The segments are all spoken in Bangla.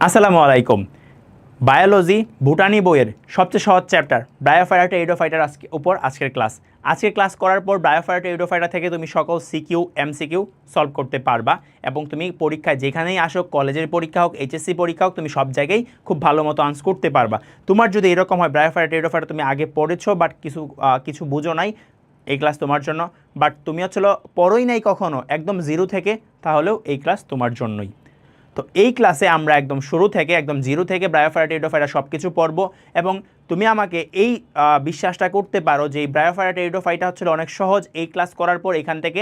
আসসালামু আলাইকুম। বায়োলজি ভুটানি বইয়ের সবচেয়ে সহজ চ্যাপ্টার ব্রায়োফাইটা এইডোফাইটার আজকের ক্লাস। আজকের ক্লাস করার পর ব্রায়োফাইটা এইডোফাইটা থেকে তুমি সকল সিকিউ এমসিকিউ সলভ করতে পারবা এবং তুমি পরীক্ষায় যেখানেই আসো, কলেজের পরীক্ষা হোক, এইচএসসি পরীক্ষা হোক, তুমি সব জায়গায় খুব ভালো মতো আনসার করতে পারবা। তোমার যদি এরকম হয় ব্রায়োফাইটা এইডোফাইটা তুমি আগে পড়েছো বাট কিছু বুঝো নাই, এই ক্লাস তোমার জন্য। বাট তুমি পড়োই নাই কখনো একদম জিরো থেকে, তাহলেও এই ক্লাস তোমার জন্যই। তো এই ক্লাসে আমরা একদম শুরু থেকে একদম জিরো থেকে ব্রায়োফাইটা এইডোফাইটা সব কিছু পড়ব এবং তুমি আমাকে এই বিশ্বাসটা করতে পারো যে এই ব্রায়োফাইটা এইডোফাইটা অনেক সহজ। এই ক্লাস করার পর এখান থেকে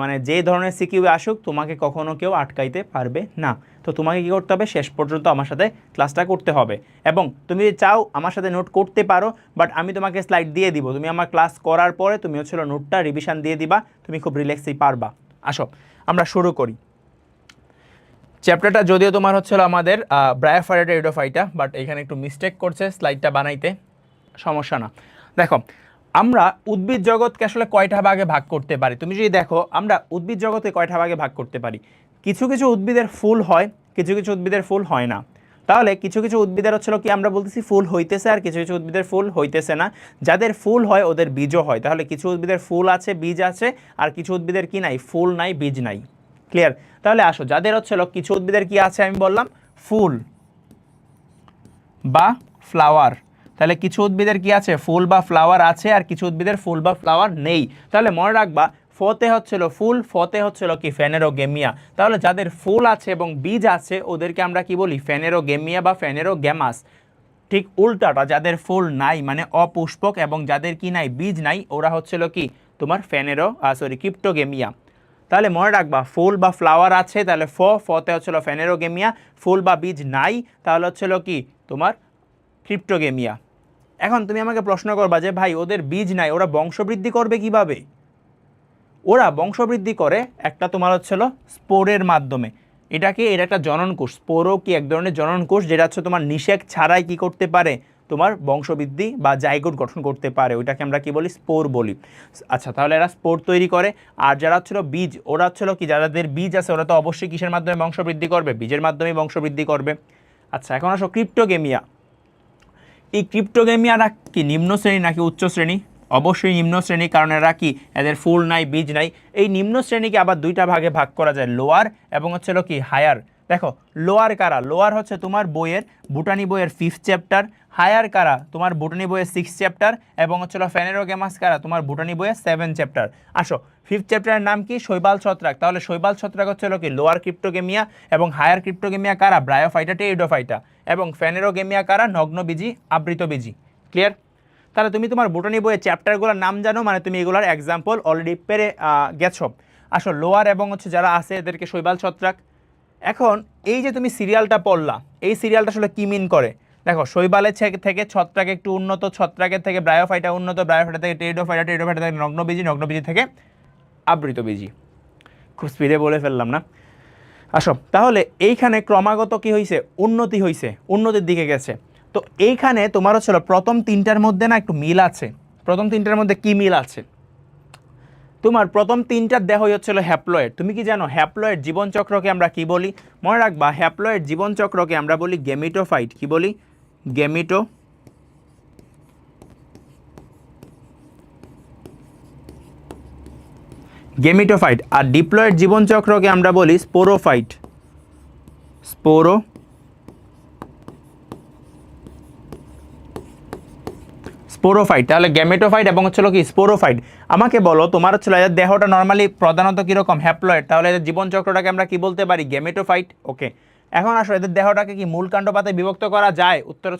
মানে যে ধরনের সিকিউ আসুক তোমাকে কখনো কেউ আটকাইতে পারবে না। তো তোমাকে কী করতে হবে, শেষ পর্যন্ত আমার সাথে ক্লাসটা করতে হবে এবং তুমি যদি চাও আমার সাথে নোট করতে পারো, বাট আমি তোমাকে স্লাইড দিয়ে দিব, তুমি আমার ক্লাস করার পরে তুমি নোটটা রিভিশন দিয়ে দিবা, তুমি খুব রিল্যাক্সেই পারবা। আসো আমরা শুরু করি। চ্যাপ্টারটা যদিও তোমার আমাদের ব্রায়োফাইটা এইডোফাইটা, বাট এখানে একটু মিস্টেক করছে স্লাইডটা বানাইতে, সমস্যা না। দেখো, আমরা উদ্ভিদ জগৎকে আসলে কয়টা ভাগে ভাগ করতে পারি। তুমি যদি দেখো আমরা উদ্ভিদ জগতে কয়টা ভাগে ভাগ করতে পারি, কিছু কিছু উদ্ভিদের ফুল হয়, কিছু কিছু উদ্ভিদের ফুল হয় না। তাহলে কিছু কিছু উদ্ভিদের কি আমরা বলতেছি ফুল হইতেছে, আর কিছু কিছু উদ্ভিদের ফুল হইতেছে না। যাদের ফুল হয় ওদের বীজও হয়। তাহলে কিছু উদ্ভিদের ফুল আছে, বীজ আছে, আর কিছু উদ্ভিদের কি নাই, ফুল নাই, বীজ নাই। ক্লিয়ার? তাহলে আসো, যাদের কিছু উদ্ভিদের কি আছে আমি বললাম ফুল বা ফ্লাওয়ার। তাহলে কিছু উদ্ভিদের কি আছে, ফুল বা ফ্লাওয়ার আছে, আর কিছু উদ্ভিদের ফুল বা ফ্লাওয়ার নেই। তাহলে মনে রাখবা ফতে ফুল, ফতে কি ফেনেরোগেমিয়া। তাহলে যাদের ফুল আছে এবং বীজ আছে ওদেরকে আমরা কি বলি, ফেনেরোগেমিয়া বা ফেনেরোগ্যামাস। ঠিক উল্টাটা, যাদের ফুল নাই মানে অপুষ্পক এবং যাদের কি নাই, বীজ নাই, ওরা কি তোমার ক্রিপ্টোগেমিয়া। তাহলে মনে রাখবা ফুল বা ফ্লাওয়ার আছে, তাহলে ফতে ফেনেরোগেমিয়া, ফুল বা বীজ নাই তাহলে কি তোমার ক্রিপ্টোগেমিয়া। এখন তুমি আমাকে প্রশ্ন করবা যে ভাই ওদের বীজ নাই, ওরা বংশবৃদ্ধি করবে কিভাবে? ওরা বংশবৃদ্ধি করে একটা তোমার স্পোরের মাধ্যমে। এটা একটা জনন কোষ। স্পোরও কি এক ধরনের জনন কোষ, যেটা তোমার নিষেক ছাড়াই কি করতে পারে, তোমার বংশবৃদ্ধি বা জাইগোট গঠন করতে পারে। ওইটাকে আমরা কি বলি, স্পোর বলি। আচ্ছা, তাহলে এরা স্পোর তৈরি করে। আর যারা বীজ, ওরা কি যাদের বীজ আছে ওরা তো অবশ্যই কিসের মাধ্যমে বংশবৃদ্ধি করবে, বীজের মাধ্যমে বংশবৃদ্ধি করবে। আচ্ছা, এখন আসো ক্রিপ্টোগেমিয়া। এই ক্রিপ্টোগেমিয়ারা কি নিম্ন শ্রেণী নাকি উচ্চ শ্রেণী? অবশ্যই নিম্ন শ্রেণী, কারণ এরা কি, এদের ফুল নাই, বীজ নাই। এই নিম্ন শ্রেণীকে আবার দুইটা ভাগে ভাগ করা যায়, লোয়ার এবং কি হায়ার। দেখো, লোয়ার কারা, লোয়ার তোমার বইয়ের বুটানি বইয়ের 5th চ্যাপ্টার। হায়ার কারা, তোমার বুটানি বইয়ের 6th চ্যাপ্টার। এবং ফেনেরোগ্যামাস কারা, তোমার বুটানি বইয়ের 7th চ্যাপ্টার। আসো, 5th চ্যাপ্টারের নাম কি, শৈবাল ছত্রাক। তাহলে শৈবাল ছত্রাক কি লোয়ার ক্রিপ্টোগেমিয়া, এবং হায়ার ক্রিপ্টোগেমিয়া কারা, ব্রায়োফাইটা টেরিডোফাইটা। এবং ফেনেরোগেমিয়া কারা, নগ্নবীজি, আবৃতবীজি। ক্লিয়ার? তাহলে তুমি তোমার বুটানি বইয়ের চ্যাপ্টারগুলোর নাম জানো, মানে তুমি এগুলোর এক্সাম্পল অলরেডি পেরে গেছো। আসো, লোয়ার এবং যারা আছে এদেরকে শৈবাল ছত্রাক। এখন এই যে তুমি সিরিয়ালটা পড়লা, এই সিরিয়ালটা আসলে কি মিন করে? দেখো, শৈবালের থেকে ছত্রাক একটু উন্নত, ছত্রাকের থেকে ব্রায়োফাইটা উন্নত, ব্রায়োফাইটা থেকে টেরিডোফাইটা, টেরিডোফাইটা থেকে নগ্নবীজি, নগ্নবীজি থেকে আবৃতবীজি। খুব স্পিডে বলে ফেললাম না? আসো, তাহলে এইখানে ক্রমাগত কি হয়েছে, উন্নতি হয়েছে, উন্নতির দিকে গেছে। তো এইখানে তোমার প্রথম তিনটার মধ্যে না একটু মিল আছে। প্রথম তিনটার মধ্যে কি মিল আছে? তোমার প্রথম তিনটার দেহই হ্যাপ্লয়েড। তুমি কি জানো হ্যাপ্লয়েড জীবনচক্রকে আমরা কি বলি? মনে রাখবা, হ্যাপ্লয়েড জীবনচক্রকে আমরা বলি গেমিটোফাইট। কি বলি? গেমিটোফাইট। আর ডিপ্লয়েড জীবনচক্রকে আমরা বলি স্পোরোফাইট। স্পোরোফাইট। তাহলে গ্যামেটোফাইট এবং কি স্পোরোফাইট। আমাকে বলো, তোমার এদের দেহটা নর্মালি প্রধানত কীরকম, হ্যাপ্লয়েড। তাহলে এদের জীবনচক্রটাকে আমরা কি বলতে পারি, গ্যামেটোফাইট। ওকে, এখন আসো, এদের দেহটাকে কি মূল কাণ্ড পাতায় বিভক্ত করা যায়? উত্তর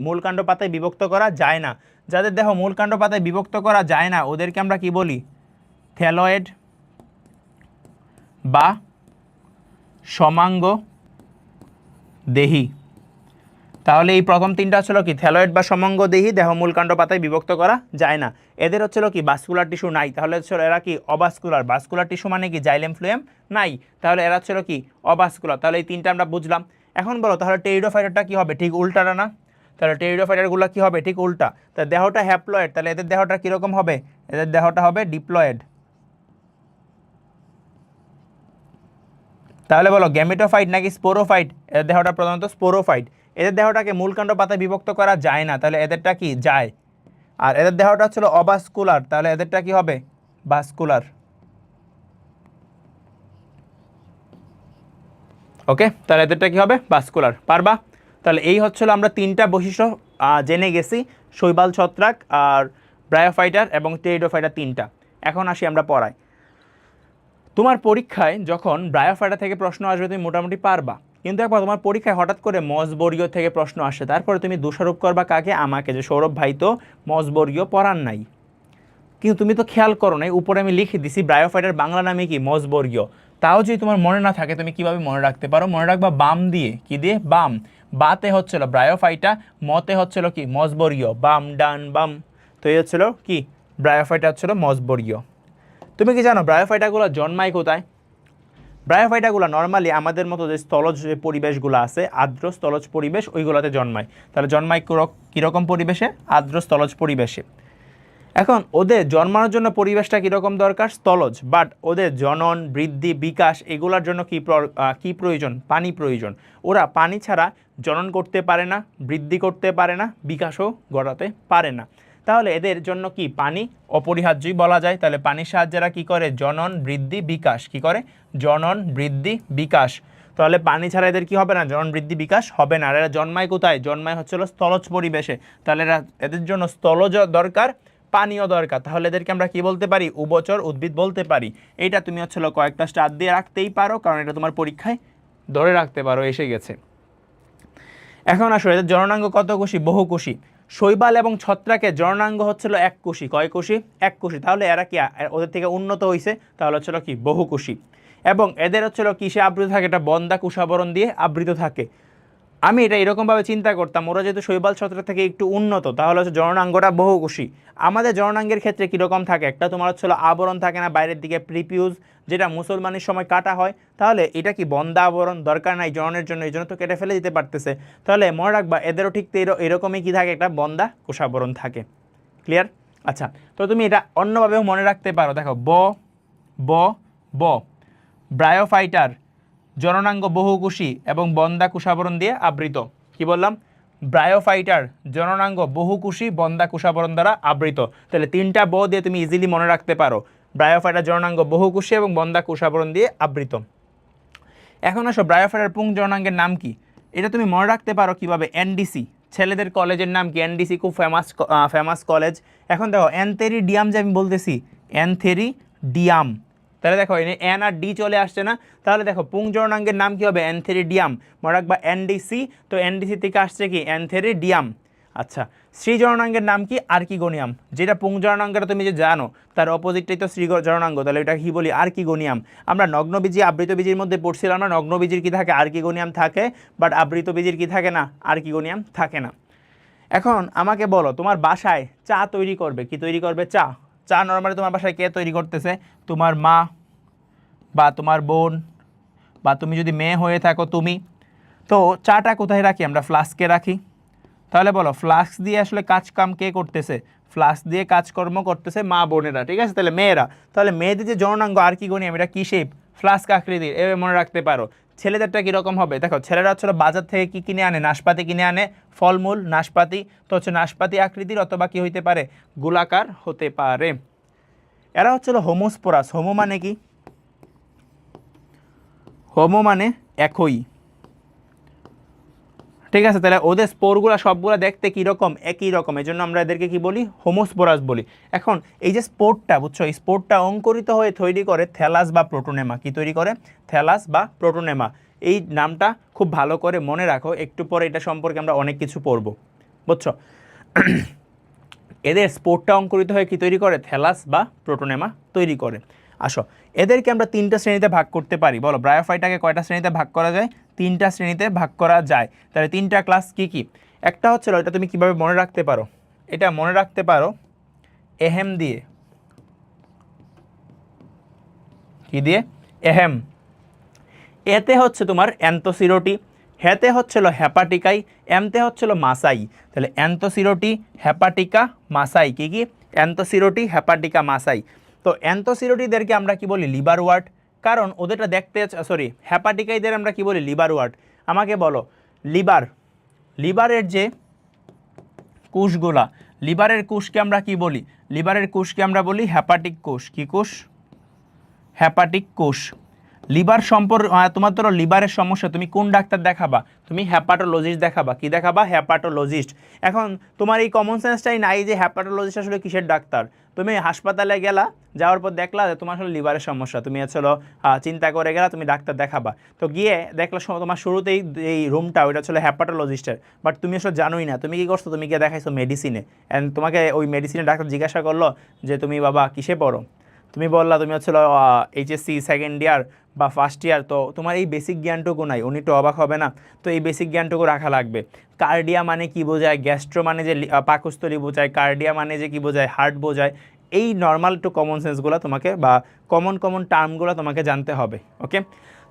মূল কাণ্ড পাতায় বিভক্ত করা যায় না। যাদের দেহ মূল কাণ্ড পাতায় বিভক্ত করা যায় না ওদেরকে আমরা কি বলি, থ্যালয়েড বা সমাঙ্গ দেহি। তাহলে এই প্রথম তিনটা কি, থ্যালয়েড বা সমাঙ্গদেহী, দেহ মূল কাণ্ড পাতায় বিভক্ত করা যায় না। এদের কি ভাস্কুলার টিস্যু নাই। তাহলে এরা কি অভাস্কুলার। ভাস্কুলার টিস্যু মানে কি, জাইলেম ফ্লুয়েম নাই। তাহলে এরা কি অভাস্কুলার। তাহলে এই তিনটা আমরা বুঝলাম। এখন বলো, তাহলে টেরিডোফাইটারটা কি হবে, ঠিক উল্টাটা না? তাহলে টেরিডোফাইটারগুলো কি হবে, ঠিক উল্টা। তাহলে দেহটা হ্যাপ্লয়েড, তাহলে এদের দেহটা কীরকম হবে, এদের দেহটা হবে ডিপ্লয়েড। তাহলে বলো গ্যামেটোফাইট নাকি স্পোরোফাইট? এদের দেহটা প্রধানত স্পোরোফাইট। এদের দেহটাকে মূলকাণ্ড পাতায় বিভক্ত করা যায় না, তাহলে এদেরটা কি যায়। আর এদের দেহটা ছিল অবাস্কুলার, তাহলে এদেরটা কি হবে ভাস্কুলার। ওকে, তাহলে এদেরটা কি হবে ভাস্কুলার। পারবা? তাহলে এই হচ্ছিল আমরা তিনটা বৈশিষ্ট্য জেনে গেছি, শৈবাল ছত্রাক আর ব্রায়োফাইটার এবং টেরিডোফাইটার তিনটা। এখন আসি আমরা পড়ায়। তোমার পরীক্ষায় যখন ব্রায়োফাইটা থেকে প্রশ্ন আসবে তুমি মোটামুটি পারবা, কিন্তু একবার তোমার পরীক্ষায় হঠাৎ করে মসবর্গীয় থেকে প্রশ্ন আসে, তারপরে তুমি দোষারোপ করবা কাকে? আমাকে, যে সৌরভ ভাই তো মসবর্গীয় পড়ান নাই। কিন্তু তুমি তো খেয়াল করো নাই, উপরে আমি লিখে দিছি ব্রায়োফাইটার বাংলা নামে কি মসবর্গীয়। তাও যদি তোমার মনে না থাকে তুমি কিভাবে মনে রাখতে পারো? মনে রাখবা বাম দিয়ে, কি দিয়ে? বাম। বাতে হচ্ছিল ব্রায়োফাইটা, মতে হচ্ছিল কি মসবর্গীয়, বাম ডান বাম। তো এই হচ্ছিল কি ব্রায়োফাইটা হচ্ছিল মসবর্গীয়। তুমি কি জানো ব্রায়োফাইটাগুলো জন্মায় কোথায়? ব্রায়োফাইটাগুলো নর্মালি আমাদের মতো যে স্থলজ যে পরিবেশগুলো আছে, আর্দ্র স্থলজ পরিবেশ, ওইগুলোতে জন্মায়। তাহলে জন্মায় কীরকম পরিবেশে? আর্দ্র স্থলজ পরিবেশে। এখন ওদের জন্মানোর জন্য পরিবেশটা কীরকম দরকার? স্থলজ। বাট ওদের জনন, বৃদ্ধি, বিকাশ এগুলোর জন্য কি প্রয়োজন? পানি প্রয়োজন। ওরা পানি ছাড়া জনন করতে পারে না, বৃদ্ধি করতে পারে না, বিকাশও ঘটাতে পারে না। তাহলে এদের জন্য কি পানি অপরিহার্যই বলা যায়। তাহলে পানির সাহায্যে এরা কী করে? জনন, বৃদ্ধি, বিকাশ। কি করে? জনন, বৃদ্ধি, বিকাশ। তাহলে পানি ছাড়া এদের কি হবে না? জনন, বৃদ্ধি, বিকাশ হবে না। আর এরা জন্মায় কোথায়? জন্মায় হচ্ছিল স্থলজ পরিবেশে। তাহলে এদের জন্য স্থলজ দরকার, পানীয় দরকার। তাহলে এদেরকে আমরা কি বলতে পারি? উভচর উদ্ভিদ বলতে পারি। এইটা তুমি হচ্ছিল কয়েকটা স্টার দিয়ে রাখতেই পারো, কারণ এটা তোমার পরীক্ষায় ধরে রাখতে পারো, এসে গেছে। এখন আসো এদের জননাঙ্গ কত কোষী? বহু কোষী। শৈবাল এবং ছত্রাকের জননাঙ্গ হচ্ছিল এক কোষী। কয় কোষী? এক কোষী। তাহলে এরা কি ওদের থেকে উন্নত হয়েছে? তাহলে হচ্ছিল কি বহু কোষী। এবং এদের হচ্ছিল কিসে আবৃত থাকে? এটা বন্দা কোষাবরণ দিয়ে আবৃত থাকে। আমি এটা এরকমভাবে চিন্তা করতাম, ওরা যেহেতু শৈবাল ছত্রাক থেকে একটু উন্নত, তাহলে হচ্ছে জননাঙ্গটা বহুকোষী। আমাদের জননাঙ্গের ক্ষেত্রে কীরকম থাকে? একটা তোমার হচ্ছিল আবরণ থাকে না বাইরের দিকে, প্রিপিউজ, যেটা মুসলমানের সময় কাটা হয়। তাহলে এটা কি বন্দা আবরণ? দরকার নাই জননের জন্য, এই জন্য তো কেটে ফেলে দিতে পারতেছে। তাহলে মনে রাখবা এদেরও ঠিক এরকমই কি থাকে? একটা বন্দা কোষাবরণ থাকে। ক্লিয়ার? আচ্ছা, তো তুমি এটা অন্যভাবেও মনে রাখতে পারো। দেখো ব ব ব ব্রায়োফাইটার জননাঙ্গ বহুকোষী এবং বন্দা কোষাবরণ দিয়ে আবৃত। কি বললাম? ব্রায়োফাইটার জননাঙ্গ বহুকোষী, বন্দা কোষাবরণ দ্বারা আবৃত। তাহলে তিনটা ব দিয়ে তুমি ইজিলি মনে রাখতে পারো, ব্রায়োফাইটার জননাঙ্গ বহুকোষী এবং বন্দা কোষাবরণ দিয়ে আবৃত। এখন আসো ব্রায়োফাইটার পুং জননাঙ্গের নাম কি? এটা তুমি মনে রাখতে পারো কিভাবে? এনডিসি, ছেলেদের কলেজের নাম কি? এনডিসি খুব ফেমাস কলেজ। এখন দেখো অ্যানথেরিডিয়াম যে আমি বলতেছি, অ্যানথেরিডিয়াম, তাহলে দেখো এন আর ডি চলে আসছে না। তাহলে দেখো পুং জননাঙ্গের নাম কি হবে? অ্যানথেরিডিয়াম। মনে রাখবা এনডিসি, তো এনডিসি থেকে আসছে কি? অ্যানথেরিডিয়াম। আচ্ছা, শ্রী জননাঙ্গের নাম কি? আর্কিগোনিয়াম। যেটা পুং জননাঙ্গটা তুমি যে জানো, তার অপোজিটটাই তো শ্রী জননাঙ্গ, তাহলে এটা কি বলি? আর্কিগোনিয়াম। আমরা নগ্নবীজি আবৃতবীজির মধ্যে পড়ছিলাম না, নগ্নবীজির কি থাকে? আর্কিগোনিয়াম থাকে, বাট আবৃতবীজির কি থাকে না? আর্কিগোনিয়াম থাকে না। এখন আমাকে বলো, তোমার বাসায় চা তৈরি করবে, কি তৈরি করবে? চা। চা নর্মালি তোমার বাসায় কে তৈরি করতেছে? তোমার মা বা তোমার বোন, বা তুমি যদি মেয়ে হয়ে থাকো তুমি। তো চাটা কোথায় রাখি আমরা? ফ্লাস্কে রাখি। তাহলে বলো ফ্লাস্ক দিয়ে আসলে কাজ কাম কে করতেছে? ফ্লাস্ক দিয়ে কাজকর্ম করতেছে মা বোনেরা, ঠিক আছে? তাহলে মেয়েরা, তাহলে মেয়েদের যে জননাঙ্গ আর্কিগোনিয়াম, এটা কি শেপ? ফ্লাস্ক আকৃতির। এভাবে মনে রাখতে পারো। ছেলেদেরটা কীরকম হবে? দেখো ছেলেরা হচ্ছিল বাজার থেকে কি কিনে আনে? নাশপাতি কিনে আনে, ফলমূল, নাশপাতি। তো হচ্ছে নাশপাতি আকৃতির, অথবা কি হইতে পারে? গোলাকার হতে পারে। এরা হচ্ছিল হোমোস্পোরাস। হোমো মানে কি? হোমো মানে একই, ঠিক আছে? তাহলে ওদের স্পোরগুলো সবগুলো দেখতে কীরকম? একই রকম, এই জন্য আমরা এদেরকে কি বলি? হোমোস্পোরাস বলি। এখন এই যে স্পোরটা, বুঝছো, এই স্পোরটা অঙ্কুরিত হয়ে তৈরি করে থ্যালাস বা প্রোটোনেমা। কি তৈরি করে? থ্যালাস বা প্রোটোনেমা। এই নামটা খুব ভালো করে মনে রাখো, একটু পরে এটা সম্পর্কে আমরা অনেক কিছু পড়বো, বুঝছো? এদের স্পোরটা অঙ্কুরিত হয়ে কি তৈরি করে? থ্যালাস বা প্রোটোনেমা তৈরি করে। আসো, এদেরকে আমরা তিনটা শ্রেণীতে ভাগ করতে পারি। বলো ব্রায়োফাইটাকে কয়টা শ্রেণীতে ভাগ করা যায়? তিনটা শ্রেণীতে ভাগ করা যায়। তাহলে তিনটা ক্লাস কি কি? একটা হচ্ছে, এটা তুমি কিভাবে মনে রাখতে পারো? এটা মনে রাখতে পারো এহেম দিয়ে। কি দিয়ে? এহেম। এতে হচ্ছে তোমার অ্যান্থোসিরোটি, হেতে হচ্ছিল হ্যাপাটিকাই, এমতে হচ্ছিল মাসাই। তাহলে অ্যান্থোসিরোটি, হ্যাপাটিকা, মাসাই। কি? অ্যান্থোসিরোটি, হ্যাপাটিকা, মাসাই। তো অ্যান্থোসিরোটিদেরকে আমরা কি বলি? Liver wart. কারণ ওদেরটা দেখতে, সরি হ্যাপাটিকাইদের আমরা কি বলি লিভার ওয়ার্ড। আমাকে বলো লিভারের যে কোষগুলা, লিভারের কোষকে আমরা কি বলি? লিভারের কোষকে আমরা বলি হ্যাপাটিক কোষ। কি কোষ? হ্যাপাটিক কোষ। লিভার তোমার ধরো লিভারের সমস্যা, তুমি কোন ডাক্তার দেখাবা? তুমি হ্যাপাটোলজিস্ট দেখাবা। কি দেখাবা? হ্যাপাটোলজিস্ট। এখন তোমার এই কমন সেন্সটাই নাই যে হ্যাপাটোলজিস্ট আসলে কিসের ডাক্তার। তুমি হাসপাতালে গেলা, যাওয়ার পর দেখলা যে তোমার আসলে লিভারের সমস্যা, তুমি আসলে চিন্তা করে গেলা তুমি ডাক্তার দেখাবা, তো গিয়ে দেখলা তোমার শুরুতেই এই রুমটা ওইটা ছিল হ্যাপাটোলজিস্টের, বাট তুমি আসলে জানোই না। তুমি কি করছো? তুমি গিয়ে দেখাইছো মেডিসিনে, অ্যান্ড তোমাকে ওই মেডিসিনের ডাক্তার জিজ্ঞাসা করলো যে তুমি বাবা কিসে পড়ো? তুমি বললা তুমি হচ্ছিল এইচএসসি সেকেন্ড ইয়ার বা ফার্স্ট ইয়ার, তো তোমার এই বেসিক জ্ঞানটুকু নাই, উনি তো অবাক হবে না। তো এই বেসিক জ্ঞানটুকু রাখা লাগবে। কার্ডিয়া মানে কি বোঝায়, গ্যাস্ট্রো মানে যে পাকস্থলী বোঝায়, কার্ডিয়া মানে যে কি বোঝায়, হার্ট বোঝায়, এই নর্মাল টু কমন সেন্সগুলো তোমাকে বা কমন টার্মগুলো তোমাকে জানতে হবে। ওকে,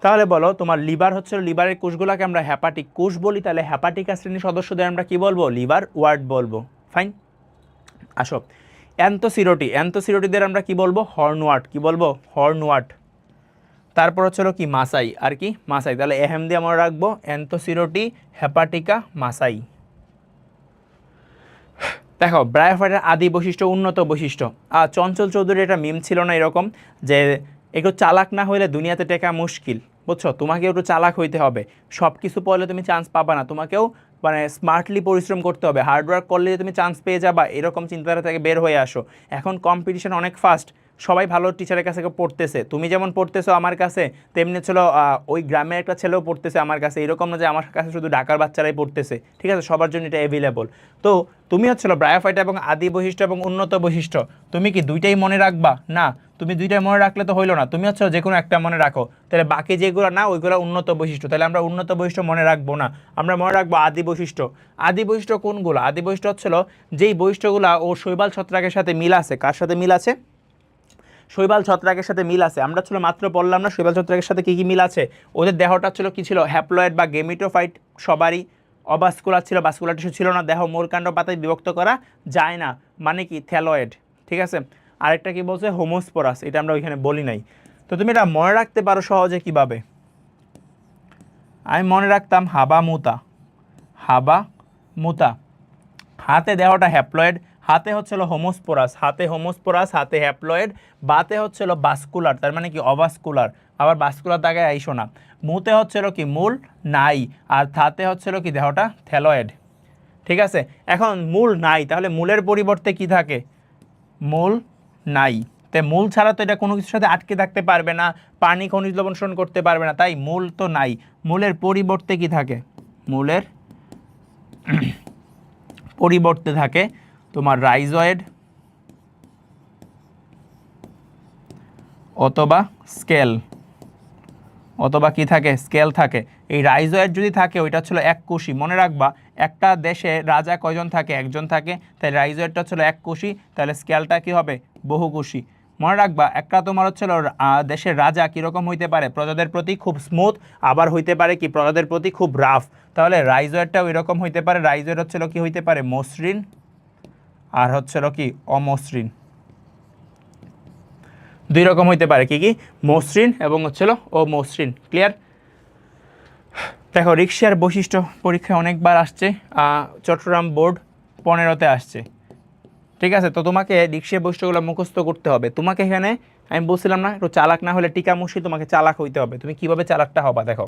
তাহলে বলো তোমার লিভার হচ্ছে, লিভারের কোষগুলোকে আমরা হ্যাপাটিক কোষ বলি, তাহলে হ্যাপাটিকা শ্রেণীর সদস্যদের আমরা কি বলবো? লিভার ওয়ার্ড বলবো। ফাইন, আসো অ্যান্থোসিরোটিদের আমরা কি বলবো? হর্নওয়ার্ট। কি বলবো? হর্নওয়ার্ট। তারপর হচ্ছে কি মাসাই, আর কি মাসাই। তাহলে এহেম দিয়ে আমরা রাখবো অ্যান্থোসিরোটি, হেপাটিকা, মাসাই। দেখো ব্রায়োফাইটার আদি বৈশিষ্ট্য, উন্নত বৈশিষ্ট্য। চঞ্চল চৌধুরী এটা মিম ছিল না এরকম যে একটু চালাক না হলে দুনিয়াতে টেকা মুশকিল, বুঝছো? তোমাকে একটু চালাক হইতে হবে, সব কিছু পড়লে তুমি চান্স পাবা না, তোমাকেও মানে স্মার্টলি পরিশ্রম করতে হবে, হার্ডওয়ার্ক করলে তুমি চান্স পেয়ে যাবা, এরকম চিন্তাধারা থেকে বের হয়ে আসো। এখন কম্পিটিশন অনেক ফাস্ট, সবাই ভালো টিচারের কাছে পড়তেছে, তুমি যেমন পড়তেছো আমার কাছে, তেমনি ছিল ওই গ্রামের একটা ছেলেও পড়তেছে আমার কাছে, এরকম না যে আমার কাছে শুধু ঢাকার বাচ্চারাই পড়তেছে, ঠিক আছে? সবার জন্য এটা অ্যাভেলেবল। তো তুমি হচ্ছিল ব্রায়োফাইটা এবং আদি বৈশিষ্ট্য এবং উন্নত বৈশিষ্ট্য, তুমি কি দুইটাই মনে রাখবা? না, তুমি দুইটাই মনে রাখলে তো হইলো না, তুমি হচ্ছে যে কোনো একটা মনে রাখো, তাহলে বাকি যেগুলো না ওইগুলো উন্নত বৈশিষ্ট্য, তাহলে আমরা উন্নত বৈশিষ্ট্য মনে রাখবো না, আমরা মনে রাখবো আদি বৈশিষ্ট্য। আদি বৈশিষ্ট্য কোনগুলো? আদি বৈশিষ্ট্য হচ্ছিল যেই বৈশিষ্ট্যগুলো ও শৈবাল ছত্রাকের সাথে মিল আছে। কার সাথে মিল আছে? শৈবাল ছত্রাকের সাথে মিল আছে। আমরা ছিল মাত্র বললাম না শৈবাল ছত্রাকের সাথে কী কী মিল আছে। ওদের দেহটা ছিল কি ছিল? হ্যাপ্লয়েড বা গেমিটোফাইট সবারই। অবাস্কুলার ছিল, বাস্কুলার টিস্যু ছিল না, দেহ মূলকাণ্ড পাতায় বিভক্ত করা যায় না, মানে কি থ্যালয়েড, ঠিক আছে? আরেকটা কি বলছে? হোমোস্পোরাস, এটা আমরা ওইখানে বলি নাই। তো তুমি এটা মনে রাখতে পারো সহজে কিভাবে? আমি মনে রাখতাম হাবা মুতা। হাবা মুতা, হাতে দেহটা হ্যাপ্লয়েড, হাতে হচ্ছিল হোমোস্পোরাস, হাতে হোমোস্পোরাস, হাতে হ্যাপ্লয়েড, বাতে হচ্ছিল বাস্কুলার, তার মানে কি অবাস্কুলার, আবার বাস্কুলার দাগায় আইসো না। মুতে হচ্ছিল কি? মূল নাই, আর থাতে হচ্ছিল কি? দেহটা থ্যালয়েড, ঠিক আছে? এখন মূল নাই, তাহলে মূলের পরিবর্তে কি থাকে? মূল নাই, তাই মূল ছাড়া তো এটা কোনো কিছুর সাথে আটকে থাকতে পারবে না, পানি খনিজ লবণ শোষণ করতে পারবে না, তাই মূল তো নাই। মূলের পরিবর্তে কি থাকে? মূলের পরিবর্তে থাকে তোমার রাইজয়েড অথবা স্কেল, অথবা কি থাকে? স্কেল থাকে। এই রাইজয়েড যদি থাকে ওইটা ছিল এক কোষী, মনে রাখবা একটা দেশে রাজা কয়জন থাকে? একজন থাকে, তাই রাইজয়েডটা ছিল এক কোষী, তাহলে স্কেলটা কি হবে? বহুকোষী। মনে রাখবা একটা তোমার হচ্ছিল দেশের রাজা কীরকম হইতে পারে? প্রজাদের প্রতি খুব স্মুথ, আবার হইতে পারে কি? প্রজাদের প্রতি খুব রাফ, তাহলে রাইজয়েডটাও এরকম হইতে পারে। রাইজয়েড হচ্ছিল কি হইতে পারে? মসৃণ, আর হচ্ছিল কি? অমসৃণ। দুই রকম হইতে পারে, কি কি? মসৃণ এবং হচ্ছিল অমসৃণ। ক্লিয়ার? দেখো রিকশার বৈশিষ্ট্য পরীক্ষায় অনেকবার আসছে, চট্টগ্রাম বোর্ড 15-তে আসছে, ঠিক আছে? তো তোমাকে রিকশার বৈশিষ্ট্যগুলো মুখস্থ করতে হবে। তোমাকে এখানে আমি বলছিলাম না একটু চালাক না হলে টিকা মুশি, তোমাকে চালাক হইতে হবে। তুমি কিভাবে চালাকটা হবা দেখো,